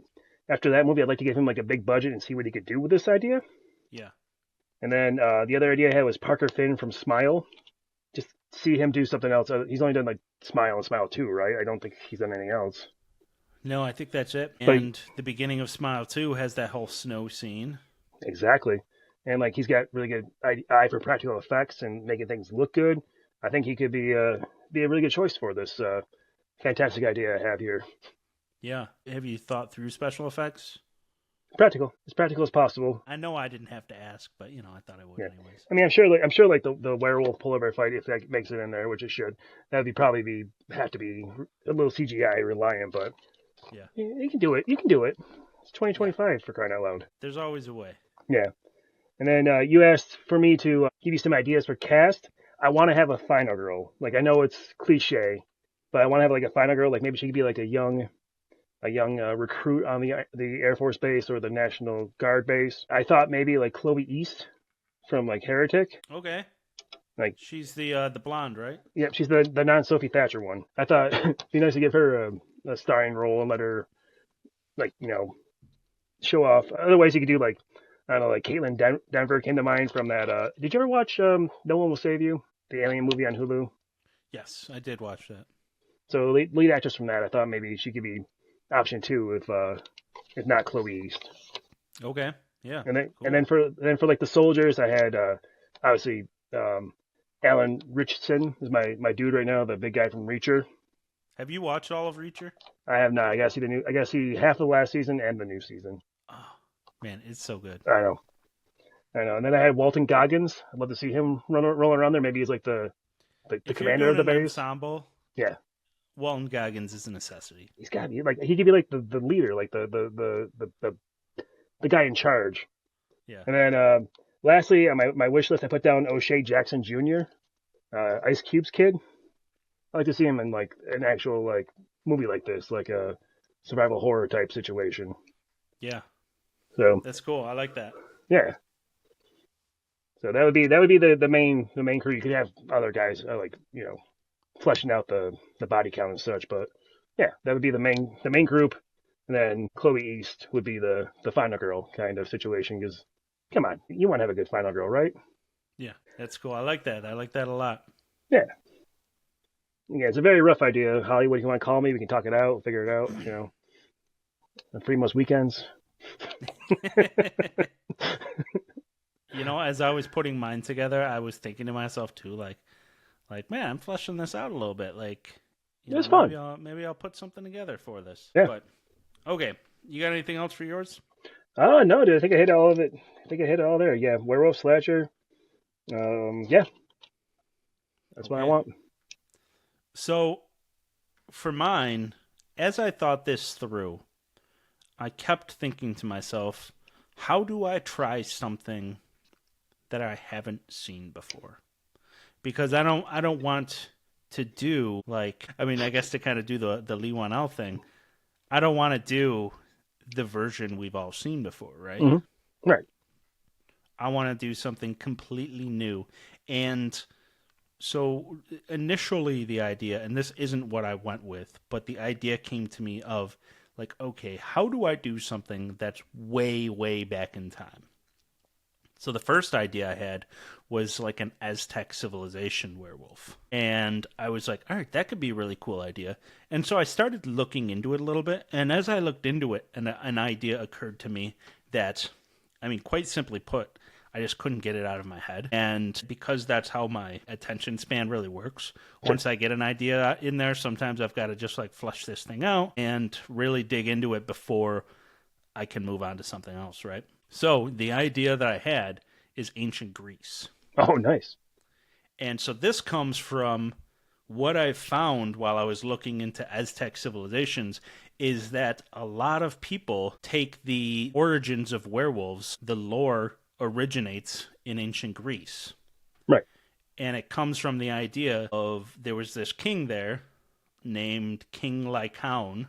after that movie, I'd like to give him like a big budget and see what he could do with this idea. Yeah. And then the other idea I had was Parker Finn from Smile. Just see him do something else. He's only done like Smile and Smile 2, right? I don't think he's done anything else. No, I think that's it. But and the beginning of Smile 2 has that whole snow scene. Exactly. And like he's got really good eye for practical effects and making things look good. I think he could be a really good choice for this fantastic idea I have here. Yeah. Have you thought through special effects? Practical, as practical as possible. I know I didn't have to ask, but I thought I would anyways. I mean, I'm sure like the werewolf polar bear fight, if that makes it in there, which it should, that would probably have to be a little CGI reliant, but yeah, you can do it. You can do it. It's 2025 for crying out loud. There's always a way. Yeah. And then you asked for me to give you some ideas for cast. I want to have a final girl. Like I know it's cliche, but I want to have like a final girl. Like maybe she could be like a young recruit on the Air Force base or the National Guard base. I thought maybe like Chloe East from like Heretic. Okay. Like she's the blonde, right? Yep, she's the non Sophie Thatcher one. I thought it'd be nice to give her a starring role and let her like show off. Otherwise, you could do like I don't know, like Caitlin Denver came to mind from that. Did you ever watch No One Will Save You, the Alien movie on Hulu? Yes, I did watch that. So lead actress from that, I thought maybe she could be option 2 if not Chloe East. Okay. Yeah. And then cool. and then for like the soldiers, I had obviously Alan Richardson is my dude right now, the big guy from Reacher. Have you watched all of Reacher? I have not. I gotta see half of the last season and the new season. Oh man, it's so good. I know. And then I had Walton Goggins. I'd love to see him roll around there. Maybe he's like the commander of the base. Ensemble, yeah. Walton Goggins is a necessity. He's got to be like he could be like the leader, like the guy in charge. Yeah. And then lastly, on my wish list, I put down O'Shea Jackson Jr. Ice Cube's kid. I like to see him in like an actual like movie like this, like a survival horror type situation. Yeah, So that's cool. I like that. yeah, so that would be the main crew. You could have other guys like fleshing out the body count and such, but yeah, that would be the main group, and then Chloe East would be the final girl kind of situation. Because come on, you want to have a good final girl, right? Yeah, that's cool. I like that. I like that a lot. Yeah, yeah. It's a very rough idea. Hollywood, if you want to call me, we can talk it out, figure it out. Free most weekends. As I was putting mine together, I was thinking to myself too, like man, I'm fleshing this out a little bit. Like, It was maybe fun. I'll put something together for this. Yeah. But okay, you got anything else for yours? Oh no, dude. I think I hit all of it. I think I hit it all there. Yeah, werewolf slasher. Yeah, that's what I Okay. want. So for mine, as I thought this through, I kept thinking to myself, how do I try something that I haven't seen before? Because I don't want to do like, I mean, I guess to kind of do the Leigh Whannell thing. I don't want to do the version we've all seen before, right? Hmm. Right. I want to do something completely new. And so initially the idea, and this isn't what I went with, but the idea came to me of like, okay, how do I do something that's way, way back in time? So the first idea I had was like an Aztec civilization werewolf. And I was like, all right, that could be a really cool idea. And so I started looking into it a little bit. And as I looked into it, an idea occurred to me that, I mean, quite simply put, I just couldn't get it out of my head. And because that's how my attention span really works, Sure. once I get an idea in there, sometimes I've got to just like flush this thing out and really dig into it before I can move on to something else, right? So the idea that I had is ancient Greece. Oh, nice. And so this comes from what I found while I was looking into Aztec civilizations is that a lot of people take the origins of werewolves, the lore originates in ancient Greece. Right. And it comes from the idea of there was this king there named King Lycaon.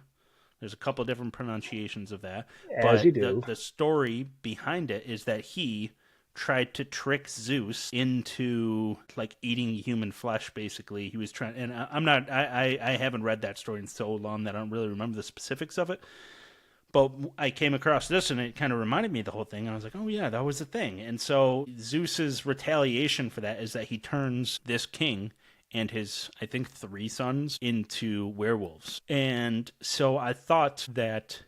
There's a couple different pronunciations of that, As you but the do. the story behind it is that he tried to trick Zeus into like eating human flesh. Basically, he was trying, and I'm not, I haven't read that story in so long that I don't really remember the specifics of it. But I came across this, and it kind of reminded me of the whole thing. And I was like, oh yeah, that was the thing. And so Zeus's retaliation for that is that he turns this king and his, I think, 3 sons into werewolves. And so I thought that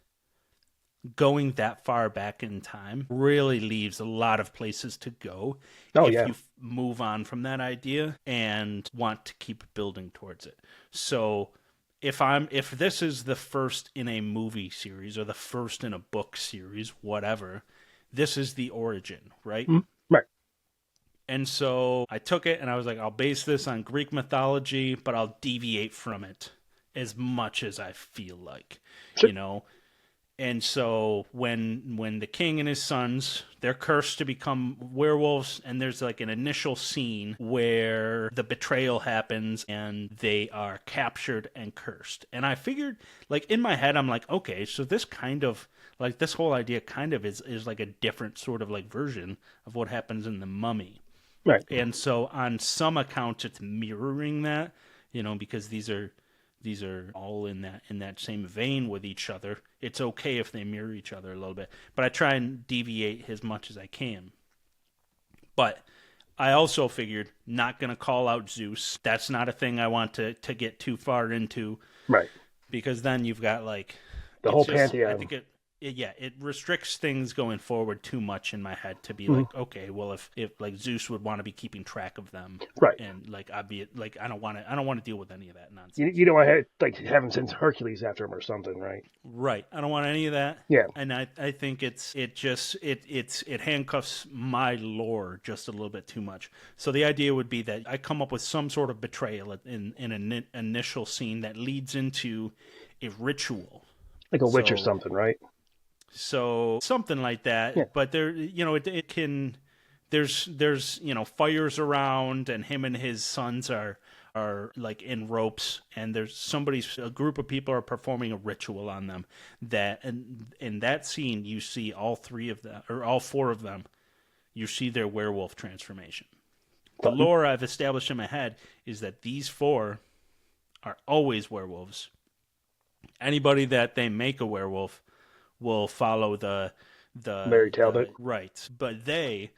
going that far back in time really leaves a lot of places to go Oh if yeah. you move on from that idea and want to keep building towards it. So if this is the first in a movie series or the first in a book series, whatever, this is the origin, right? Mhm. Right. And so I took it and I was like, I'll base this on Greek mythology, but I'll deviate from it as much as I feel like, Sure. you know. And so when the king and his sons, they're cursed to become werewolves, and there's like an initial scene where the betrayal happens and they are captured and cursed. And I figured, like in my head, I'm like, okay, so this kind of like this whole idea kind of is like a different sort of like version of what happens in the Mummy. Right. And so on some accounts it's mirroring that, because these are all in that same vein with each other. It's okay if they mirror each other a little bit, but I try and deviate as much as I can. But I also figured not going to call out Zeus. That's not a thing I want to get too far into, Right. because then you've got like The it's whole just I pantheon. think it restricts things going forward too much in my head to be Mhm. like, okay, well, if like Zeus would want to be keeping track of them, Right. and like I'd be like, I don't want to deal with any of that You, nonsense. you don't want to have him send Hercules after him or something, right? Right. I don't want any of that. Yeah. And I think it handcuffs my lore just a little bit too much. So the idea would be that I come up with some sort of betrayal in an initial scene that leads into a ritual. Like a witch or So something, right? so something like Yeah. that. But there, it can there's fires around, and him and his sons are like in ropes, and a group of people are performing a ritual on them. That and in that scene, you see all three of them, or all four of them. You see their werewolf transformation. The lore I've established in my head is that these four are always werewolves. Anybody that they make a werewolf will follow the Mary Talbot. Right, but they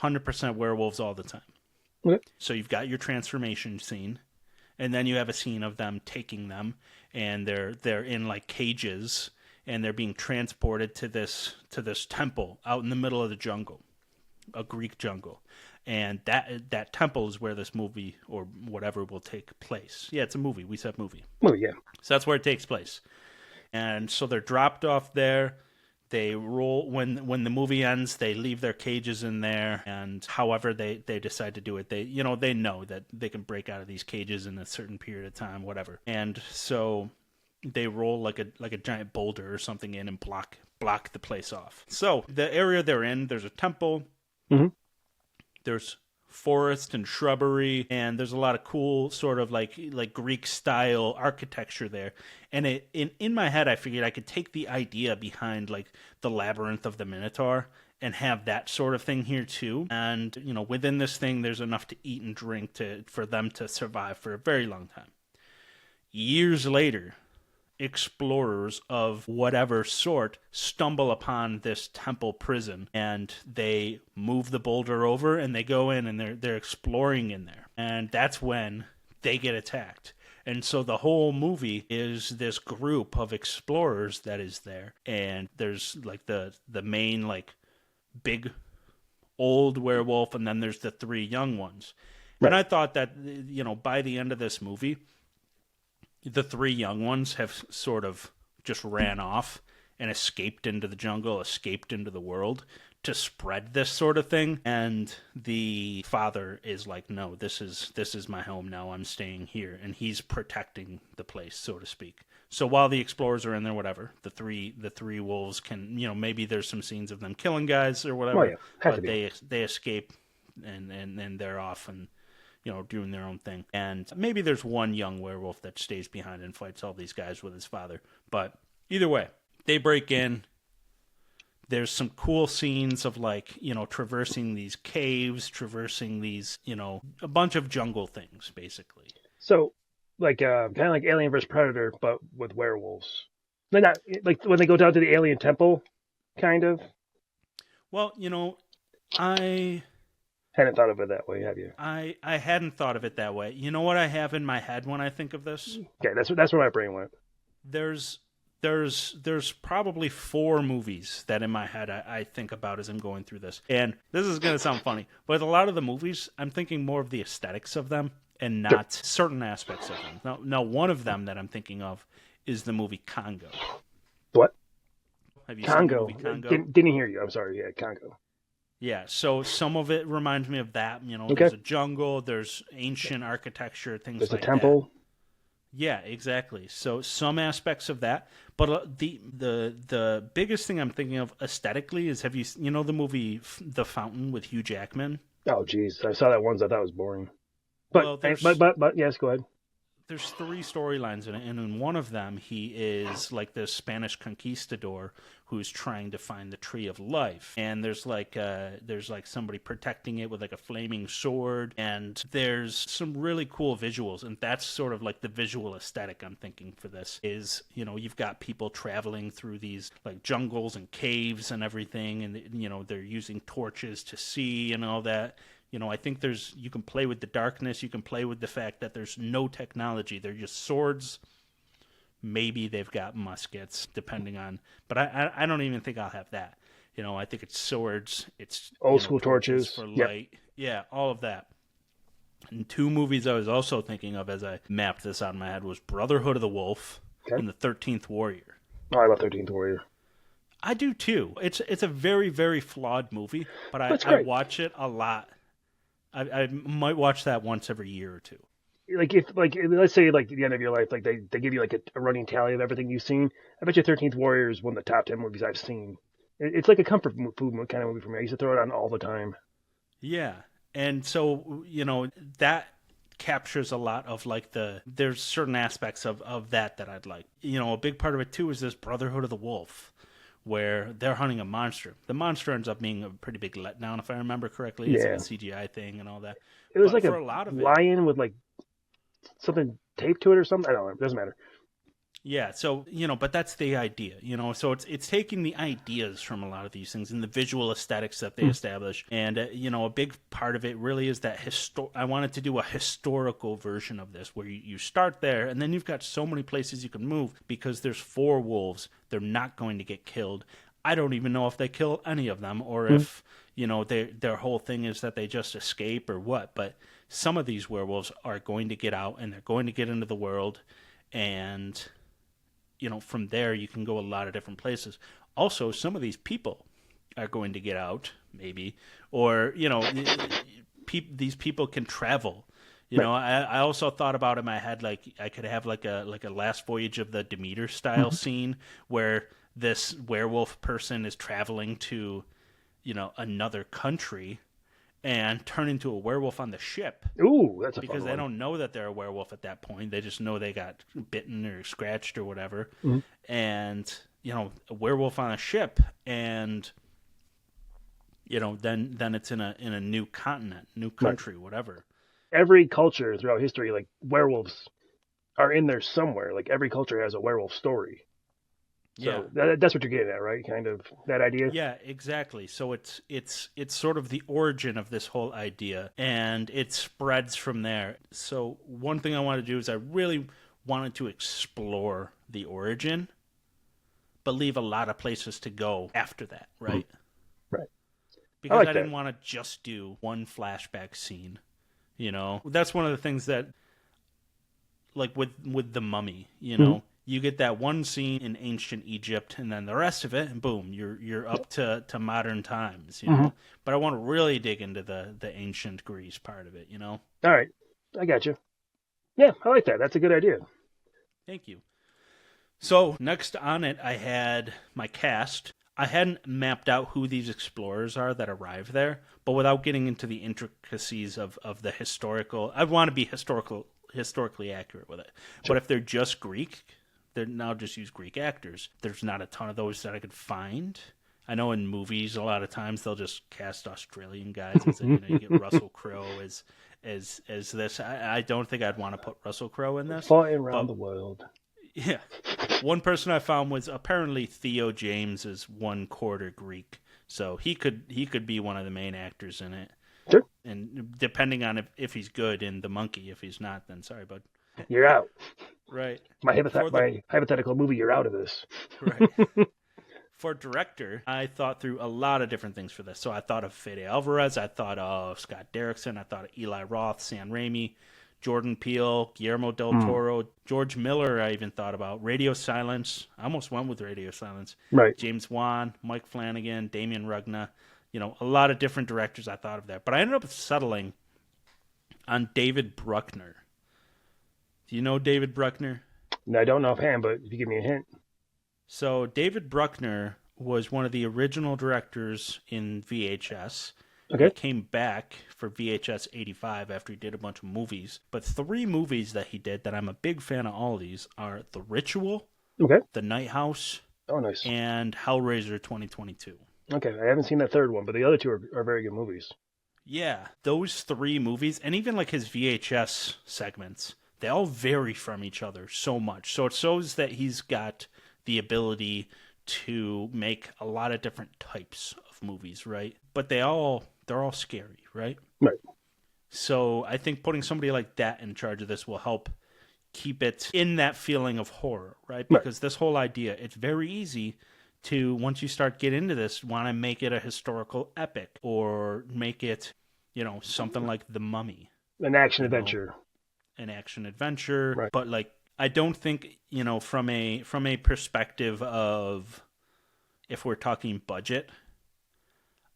100% werewolves all the time. Okay. So you've got your transformation scene, and then you have a scene of them taking them, and they're in like cages, and they're being transported to this temple out in the middle of the jungle, a Greek jungle, and that temple is where this movie or whatever will take place. Yeah, it's a movie. We said movie. Oh yeah. So that's where it takes place, and so they're dropped off there. They roll when the movie ends. They leave their cages in there, and however they decide to do it, they know that they can break out of these cages in a certain period of time, whatever. And so they roll like a giant boulder or something in and block the place off. So the area they're in, there's a temple, there's forest and shrubbery, and there's a lot of cool sort of like Greek style architecture there. And in my head, I figured I could take the idea behind like the labyrinth of the Minotaur and have that sort of thing here too. And within this thing, there's enough to eat and drink for them to survive for a very long time. Years later, explorers of whatever sort stumble upon this temple prison, and they move the boulder over, and they go in, and they're exploring in there, and that's when they get attacked. And so the whole movie is this group of explorers that is there, and there's like the main like big old werewolf, and then there's the three young ones. Right. And I thought that by the end of this movie, the three young ones have sort of just ran off and escaped into the jungle, escaped into the world to spread this sort of thing. And the father is like, no, this is my home now. I'm staying here. And he's protecting the place, so to speak. So while the explorers are in there, whatever, the three wolves can, maybe there's some scenes of them killing guys or whatever, but they escape and they're off and doing their own thing. And maybe there's one young werewolf that stays behind and fights all these guys with his father. But either way, they break in. There's some cool scenes of like, traversing these caves, traversing these, a bunch of jungle things, basically. So, like, kind of like Alien vs. Predator, but with werewolves. They're not, like, when they go down to the alien temple, kind of? Well, I hadn't thought of it that way, have you? I hadn't thought of it that way. You know what I have in my head when I think of this? Okay, that's where my brain went. There's probably 4 movies that in my head I think about as I'm going through this. And this is going to sound funny, but a lot of the movies, I'm thinking more of the aesthetics of them and not certain aspects of them. Now, one of them that I'm thinking of is the movie Congo. What? Have you Congo? seen the movie Congo? Didn't hear you. I'm sorry. Yeah, Congo. Yeah, so some of it reminds me of that. Okay. There's a jungle, there's ancient architecture, things like that. There's a temple. Yeah, exactly. So some aspects of that, but the biggest thing I'm thinking of aesthetically is, have you the movie The Fountain with Hugh Jackman? Oh, geez, I saw that once. I thought it was boring. But yes, go ahead. There's 3 storylines in it, and in one of them, he is like this Spanish conquistador who's trying to find the Tree of Life. And there's like somebody protecting it with like a flaming sword, and there's some really cool visuals, and that's sort of like the visual aesthetic I'm thinking for this is, you've got people traveling through these like jungles and caves and everything, and they're using torches to see and all that. I think you can play with the darkness. You can play with the fact that there's no technology. They're just swords. Maybe they've got muskets, depending on. But I don't even think I'll have that. I think it's swords. It's old school torches for light. Yep. Yeah, all of that. And 2 movies I was also thinking of as I mapped this out in my head was Brotherhood of the Wolf and The 13th Warrior. Oh, I love 13th Warrior. I do too. It's a very, very flawed movie, but I watch it a lot. I might watch that once every year or 2. Let's say like at the end of your life, like they give you like a running tally of everything you've seen. I bet you 13th Warrior is one of the top 10 movies I've seen. It's like a comfort food kind of movie for me. I used to throw it on all the time. Yeah. And so, that captures a lot of like there's certain aspects of that I'd like. A big part of it too is this Brotherhood of the Wolf, where they're hunting a monster. The monster ends up being a pretty big letdown, if I remember correctly. It's like Yeah. a CGI thing and all that. It was But like for a a lot of it, lion with like something taped to it or something. I don't know. It doesn't matter. yeah, so but that's the idea, so it's taking the ideas from a lot of these things and the visual aesthetics that they establish, and a big part of it really is that I wanted to do a historical version of this where you start there, and then you've got so many places you can move because there's 4 wolves. They're not going to get killed. I don't even know if they kill any of them, or if their whole thing is that they just escape or what. But some of these werewolves are going to get out and they're going to get into the world, and from there you can go a lot of different places. Also, some of these people are going to get out, maybe, or these people can travel. I also thought about in my head like I could have like a Last Voyage of the Demeter style scene where this werewolf person is traveling to another country and turn into a werewolf on the ship. Ooh, that's a because fun they one. don't know that they're a werewolf at that point. They just know they got bitten or scratched or whatever. Mhm. And a werewolf on a ship, and then it's in a new continent, new country, whatever. Every culture throughout history, like werewolves are in there somewhere. Like every culture has a werewolf story. Yeah. So that's what you're getting at, right? Kind of that idea. Yeah, exactly. So it's sort of the origin of this whole idea, and it spreads from there. So one thing I want to do is I really wanted to explore the origin, but leave a lot of places to go after that, right? Right. Because like I didn't that. want to just do one flashback scene. That's one of the things that, like with the Mummy, you get that one scene in ancient Egypt, and then the rest of it, and boom, you're up to modern times, But I want to really dig into the ancient Greece part of it, All right. I got you. Yeah, I like that. That's a good idea. Thank you. So next on it, I had my cast. I hadn't mapped out who these explorers are that arrive there, but without getting into the intricacies of the historical, I want to be historically accurate with it. Sure. But if they're just Greek, I'll just use Greek actors. There's not a ton of those that I could find. I know in movies a lot of times they'll just cast Australian guys. As you get Russell Crowe as this. I don't think I'd want to put Russell Crowe in this. Flying around the world. Yeah. One person I found was apparently Theo James is 1/4 Greek, so he could be one of the main actors in it. Sure. And depending on if he's good in The Monkey, if he's not, then sorry, bud. You're out. Right. My hypothetical movie, you're out of this. Right. For director, I thought through a lot of different things for this. So I thought of Fede Alvarez, I thought of Scott Derrickson, I thought of Eli Roth, Sam Raimi, Jordan Peele, Guillermo del Toro, George Miller. I even thought about Radio Silence. I almost went with Radio Silence. Right. James Wan, Mike Flanagan, Damien Rugna. A lot of different directors I thought of there. But I ended up settling on David Bruckner. Do you know David Bruckner? I don't know offhand, but if you give me a hint. So David Bruckner was one of the original directors in VHS. Okay. He came back for VHS 85 after he did a bunch of movies. But 3 movies that he did that I'm a big fan of all of these are The Ritual, Okay. The Night House, Oh, nice. and Hellraiser 2022. Okay, I haven't seen that third one, but the other 2 are very good movies. Yeah, those 3 movies, and even like his VHS segments, they all vary from each other so much. So it shows that he's got the ability to make a lot of different types of movies, right? But they're all scary, right? Right. So I think putting somebody like that in charge of this will help keep it in that feeling of horror, right? Because this whole idea, it's very easy to, once you start get into this, want to make it a historical epic or make it, something like The Mummy. An action adventure. An action adventure. Right. But like, I don't think, from a perspective of, if we're talking budget,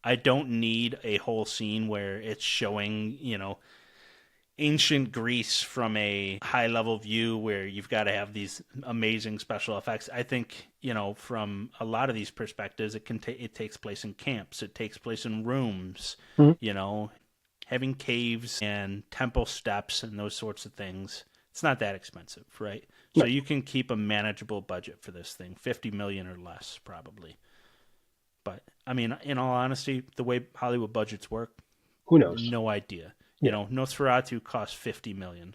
I don't need a whole scene where it's showing, ancient Greece from a high level view where you've got to have these amazing special effects. I think, from a lot of these perspectives, it takes place in camps. It takes place in rooms, having caves and temple steps and those sorts of things. It's not that expensive, right? So you can keep a manageable budget for this thing, $50 million or less, probably. But, I mean, in all honesty, the way Hollywood budgets work, who knows? No idea. Nosferatu cost $50 million.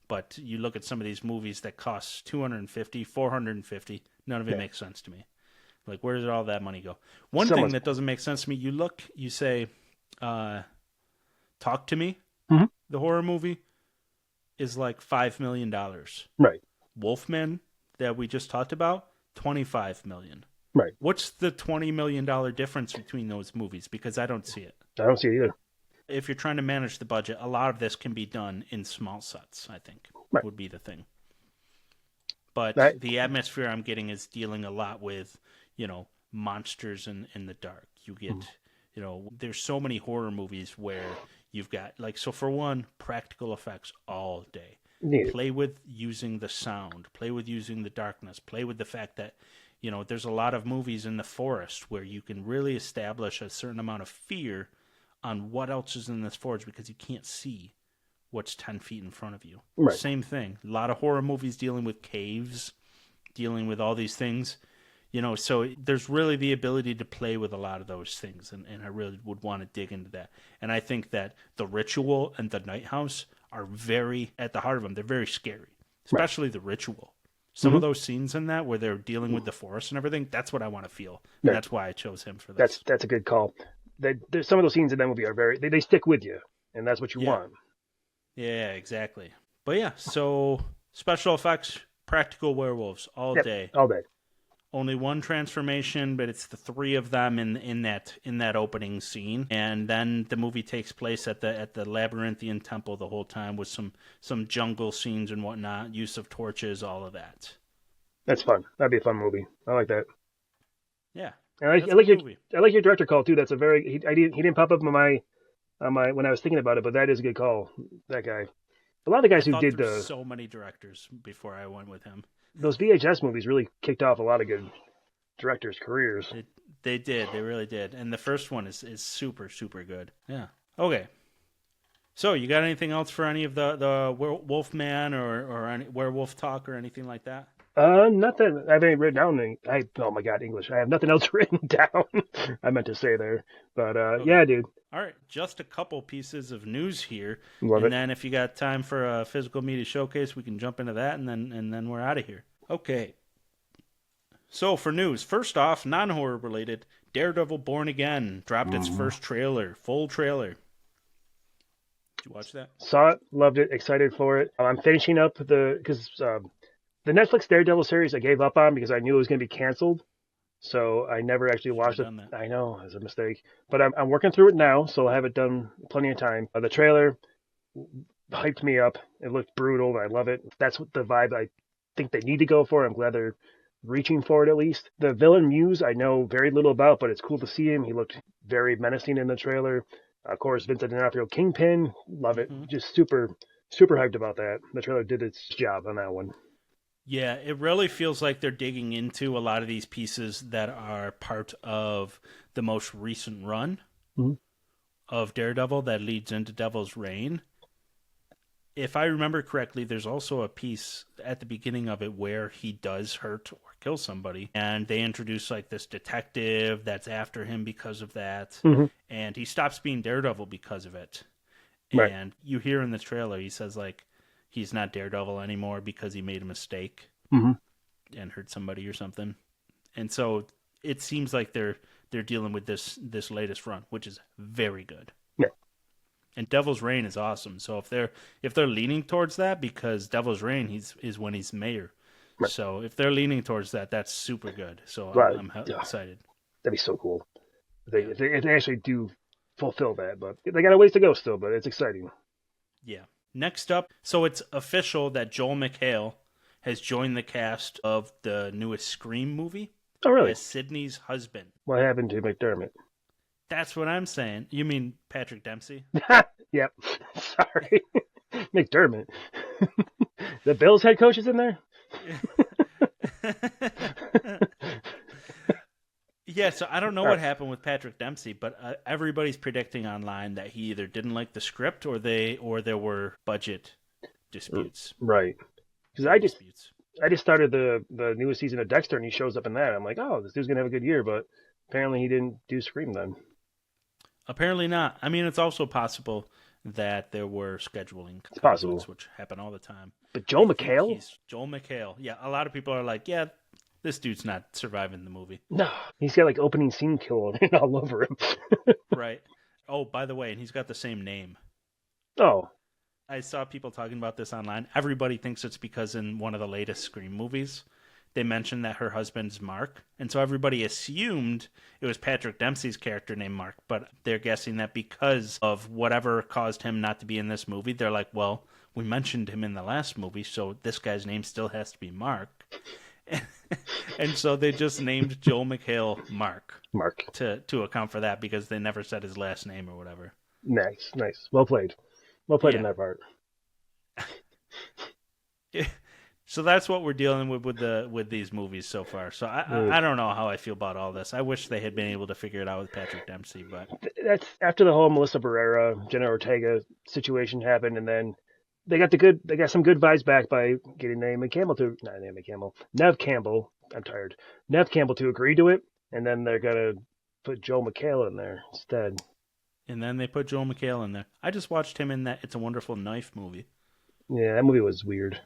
But you look at some of these movies that cost $250, $450, none of it makes sense to me. Like, where did all that money go? One thing that doesn't make sense to me, you say, Talk to Me, the horror movie, is like $5 million. Right. Wolfman, that we just talked about, $25 million. Right. What's the $20 million difference between those movies? Because I don't see it. I don't see it either. If you're trying to manage the budget, a lot of this can be done in small sets, I think, would be the thing. But the atmosphere I'm getting is dealing a lot with, monsters in the dark. You get, there's so many horror movies where you've got, so for one, practical effects all day. Yeah. Play with using the sound. Play with using the darkness. Play with the fact that, there's a lot of movies in the forest where you can really establish a certain amount of fear on what else is in this forest because you can't see what's 10 feet in front of you. Right. Same thing. A lot of horror movies dealing with caves, dealing with all these things. So there's really the ability to play with a lot of those things, and I really would want to dig into that. And I think that The Ritual and The Night House are very, at the heart of them, they're very scary, especially The Ritual. Some of those scenes in that where they're dealing with the forest and everything, that's what I want to feel. And that's why I chose him for this. That's a good call. There's some of those scenes in that movie are they stick with you, and that's what you want. Yeah, exactly. But yeah, so special effects, practical werewolves all day. All day. Only one transformation, but it's the three of them in that opening scene, and then the movie takes place at the labyrinthian temple the whole time with some jungle scenes and whatnot, use of torches, all of that. That's fun. That'd be a fun movie. I like that. Yeah, and I like your director call too. That's a very he didn't pop up on my when I was thinking about it, but that is a good call. That guy. A lot of the guys who did so many directors before I went with him. Those VHS movies really kicked off a lot of good directors' careers. They did. They really did. And the first one is super, super good. Yeah. Okay. So, you got anything else for any of the Wolfman or any werewolf talk or anything like that? Nothing. I haven't written down. Oh my God, English. I have nothing else written down. I meant to say there. But okay. Yeah, dude. All right. Just a couple pieces of news here. Love it. Then if you got time for a physical media showcase, we can jump into that and then we're out of here. Okay. So for news, first off, non-horror related, Daredevil Born Again dropped its first trailer, full trailer. Did you watch that? Saw it, loved it, excited for it. I'm finishing up because the Netflix Daredevil series I gave up on because I knew it was going to be canceled. So I never actually watched it. I know, it's a mistake. But I'm working through it now, so I have it done plenty of time. The trailer hyped me up. It looked brutal. I love it. That's what the vibe I think they need to go for. I'm glad they're reaching for it at least. The villain Muse I know very little about, but it's cool to see him. He looked very menacing in the trailer. Of course, Vincent D'Onofrio, Kingpin. Love it. Just super, super hyped about that. The trailer did its job on that one. Yeah, it really feels like they're digging into a lot of these pieces that are part of the most recent run of Daredevil that leads into Devil's Reign. If I remember correctly, there's also a piece at the beginning of it where he does hurt or kill somebody, and they introduce like this detective that's after him because of that, and he stops being Daredevil because of it. Right. And you hear in the trailer, he says like, he's not Daredevil anymore because he made a mistake and hurt somebody or something. And so it seems like they're dealing with this latest run, which is very good. Yeah. And Devil's Reign is awesome. So if they're leaning towards that, because Devil's Reign is when he's mayor. Right. So if they're leaning towards that, that's super good. So I'm excited. That'd be so cool. If they actually do fulfill that, but they got a ways to go still, but it's exciting. Yeah. Next up, so it's official that Joel McHale has joined the cast of the newest Scream movie. Oh, really? As Sidney's husband. What happened to McDermott? That's what I'm saying. You mean Patrick Dempsey? Yep. Sorry. McDermott. The Bills head coach is in there? Yeah, so I don't know what happened with Patrick Dempsey, but everybody's predicting online that he either didn't like the script or there were budget disputes. Right. Because I just started the newest season of Dexter, and he shows up in that. I'm like, oh, this dude's gonna have a good year, but apparently he didn't do Scream then. Apparently not. I mean, it's also possible that there were scheduling conflicts, which happen all the time. But Joel McHale? Joel McHale. Yeah, a lot of people are like, yeah, this dude's not surviving the movie. No, he's got like opening scene kill all over him. Right. Oh, by the way, and he's got the same name. Oh. I saw people talking about this online. Everybody thinks it's because in one of the latest Scream movies, they mentioned that her husband's Mark. And so everybody assumed it was Patrick Dempsey's character named Mark. But they're guessing that because of whatever caused him not to be in this movie, they're like, well, we mentioned him in the last movie, so this guy's name still has to be Mark. And so they just named Joel McHale Mark to account for that because they never said his last name or whatever. Nice. Well played in that part. So that's what we're dealing with these movies so far. So I don't know how I feel about all this. I wish they had been able to figure it out with Patrick Dempsey, but that's after the whole Melissa Barrera, Jenna Ortega situation happened, and then they got some good vibes back by getting Neve Campbell. I'm tired. Neve Campbell to agree to it, and then they're gonna put Joel McHale in there instead. And then they put Joel McHale in there. I just watched him in that It's a Wonderful Knife movie. Yeah, that movie was weird.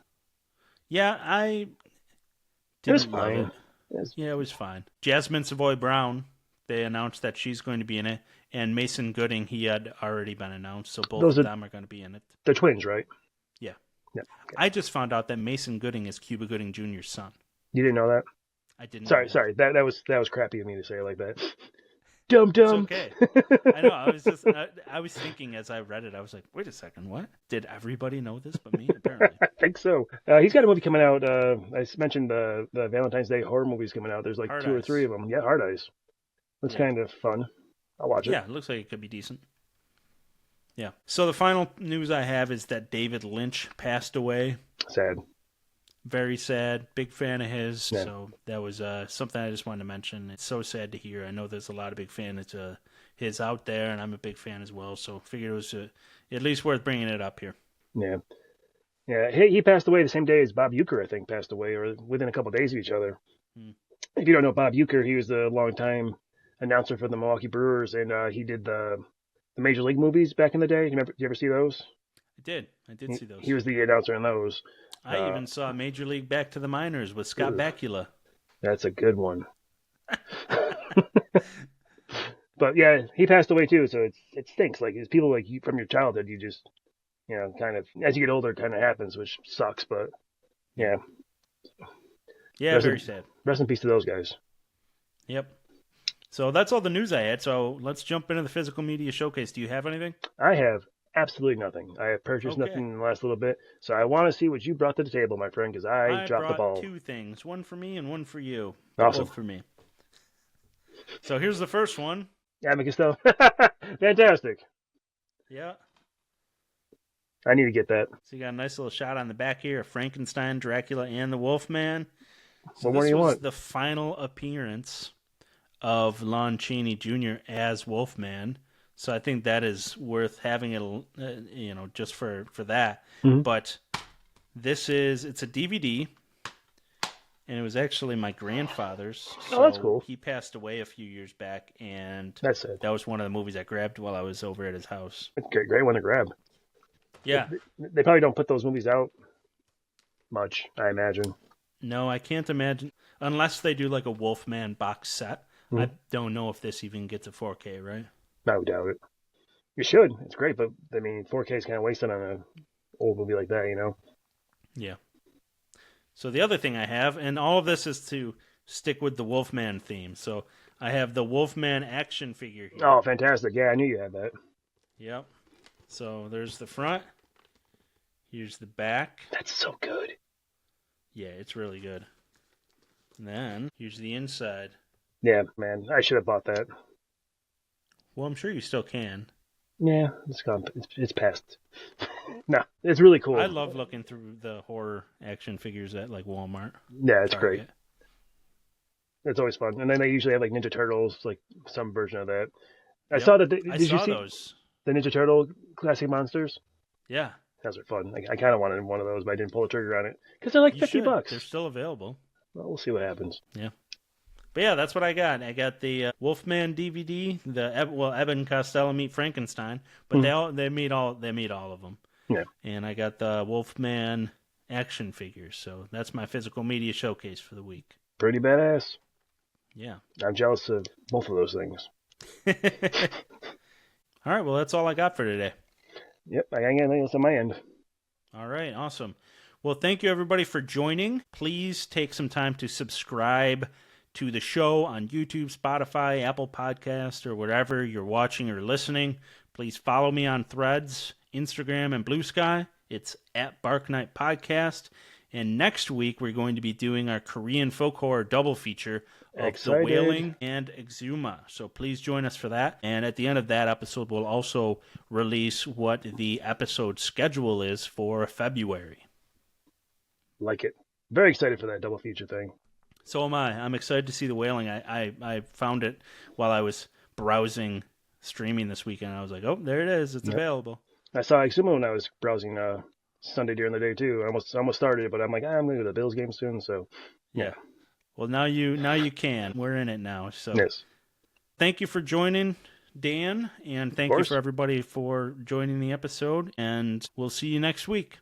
Yeah, it was fine. It was fine. Jasmine Savoy Brown, they announced that she's going to be in it, and Mason Gooding, he had already been announced, so both of them are going to be in it. They're twins, right? Yeah. Okay. I just found out that Mason Gooding is Cuba Gooding Jr.'s son. You didn't know that? I didn't. Sorry. That was crappy of me to say it like that. Dumb. It's okay. I know. I was thinking as I read it, I was like, wait a second, what? Did everybody know this but me? Apparently. I think so. He's got a movie coming out. I mentioned the Valentine's Day horror movies coming out. There's like Hard 2 Eyes. Or 3 of them. Yeah, Hard Eyes. Looks kind of fun. I'll watch it. Yeah, it looks like it could be decent. Yeah. So the final news I have is that David Lynch passed away. Sad. Very sad. Big fan of his. Yeah. So that was something I just wanted to mention. It's so sad to hear. I know there's a lot of big fans of his out there, and I'm a big fan as well. So figured it was at least worth bringing it up here. Yeah. Yeah. He passed away the same day as Bob Uecker, I think, passed away, or within a couple of days of each other. If you don't know Bob Uecker, he was the longtime announcer for the Milwaukee Brewers, and he did the Major League movies back in the day. Did you ever see those? I did see those. He was the announcer in those. I even saw Major League Back to the Minors with Scott Bakula. That's a good one. But yeah, he passed away too, so it stinks. Like it's people like you from your childhood, you just kind of as you get older, it kind of happens, which sucks. But yeah, very sad. Rest in peace to those guys. Yep. So that's all the news I had. So let's jump into the physical media showcase. Do you have anything? I have absolutely nothing. I have purchased nothing in the last little bit, so I want to see what you brought to the table, my friend, because I dropped the ball. I brought 2 things, one for me and one for you. Awesome. Both for me. So here's the first one. Abbott Costelle. Fantastic. Yeah. I need to get that. So you got a nice little shot on the back here of Frankenstein, Dracula, and the Wolfman. So what more do you want? This was the final appearance of Lon Chaney Jr. as Wolfman. So I think that is worth having it, just for that. Mm-hmm. But it's a DVD, and it was actually my grandfather's. So that's cool. He passed away a few years back, and that's it. That was one of the movies I grabbed while I was over at his house. Great one to grab. Yeah. They probably don't put those movies out much, I imagine. No, I can't imagine. Unless they do like a Wolfman box set. Mm-hmm. I don't know if this even gets a 4K, right? I would doubt it. You should. It's great, but I mean, 4K is kind of wasted on an old movie like that, Yeah. So the other thing I have, and all of this is to stick with the Wolfman theme. So I have the Wolfman action figure here. Oh, fantastic. Yeah, I knew you had that. Yep. So there's the front. Here's the back. That's so good. Yeah, it's really good. And then here's the inside. Yeah, man. I should have bought that. Well, I'm sure you still can. Yeah, it's gone. It's past. No, it's really cool. I love looking through the horror action figures at like Walmart, Yeah, it's great. Target. It's always fun. And then they usually have like Ninja Turtles, like some version of that. I Yep, saw that. I Did you saw see those. the Ninja Turtle classic monsters? Yeah, Those are fun. I kind of wanted one of those, but I didn't pull the trigger on it because they're like you 50 should. bucks. They're still available. Well, we'll see what happens. Yeah. But yeah, that's what I got. I got the Wolfman DVD, Evan Costello meet Frankenstein, but Hmm. they meet all of them. Yeah, And I got the Wolfman action figures. So that's my physical media showcase for the week. pretty badass. Yeah. I'm jealous of both of those things. All right, well, that's all I got for today. Yep, I got anything else on my end. All right, awesome. Well, thank you everybody for joining. Please take some time to subscribe to the show on YouTube, Spotify, Apple Podcast, or wherever you're watching or listening. Please follow me on Threads, Instagram, and Blue Sky. It's at Bark Night Podcast. And next week, we're going to be doing our Korean folk horror double feature of Excited. The Wailing and Exuma. So please join us for that. And at the end of that episode, we'll also release what the episode schedule is for February. Like it. Very excited for that double feature thing. So am I. I'm excited to see The Wailing. I found it while I was browsing streaming this weekend. I was like, oh, there it is. It's available. I saw Exuma when I was browsing Sunday during the day too. I almost started it, but I'm like, I'm going to go to the Bills game soon. So yeah. Well, now you can. We're in it now. So Yes. Thank you for joining, Dan, and thank you for everybody for joining the episode. And we'll see you next week.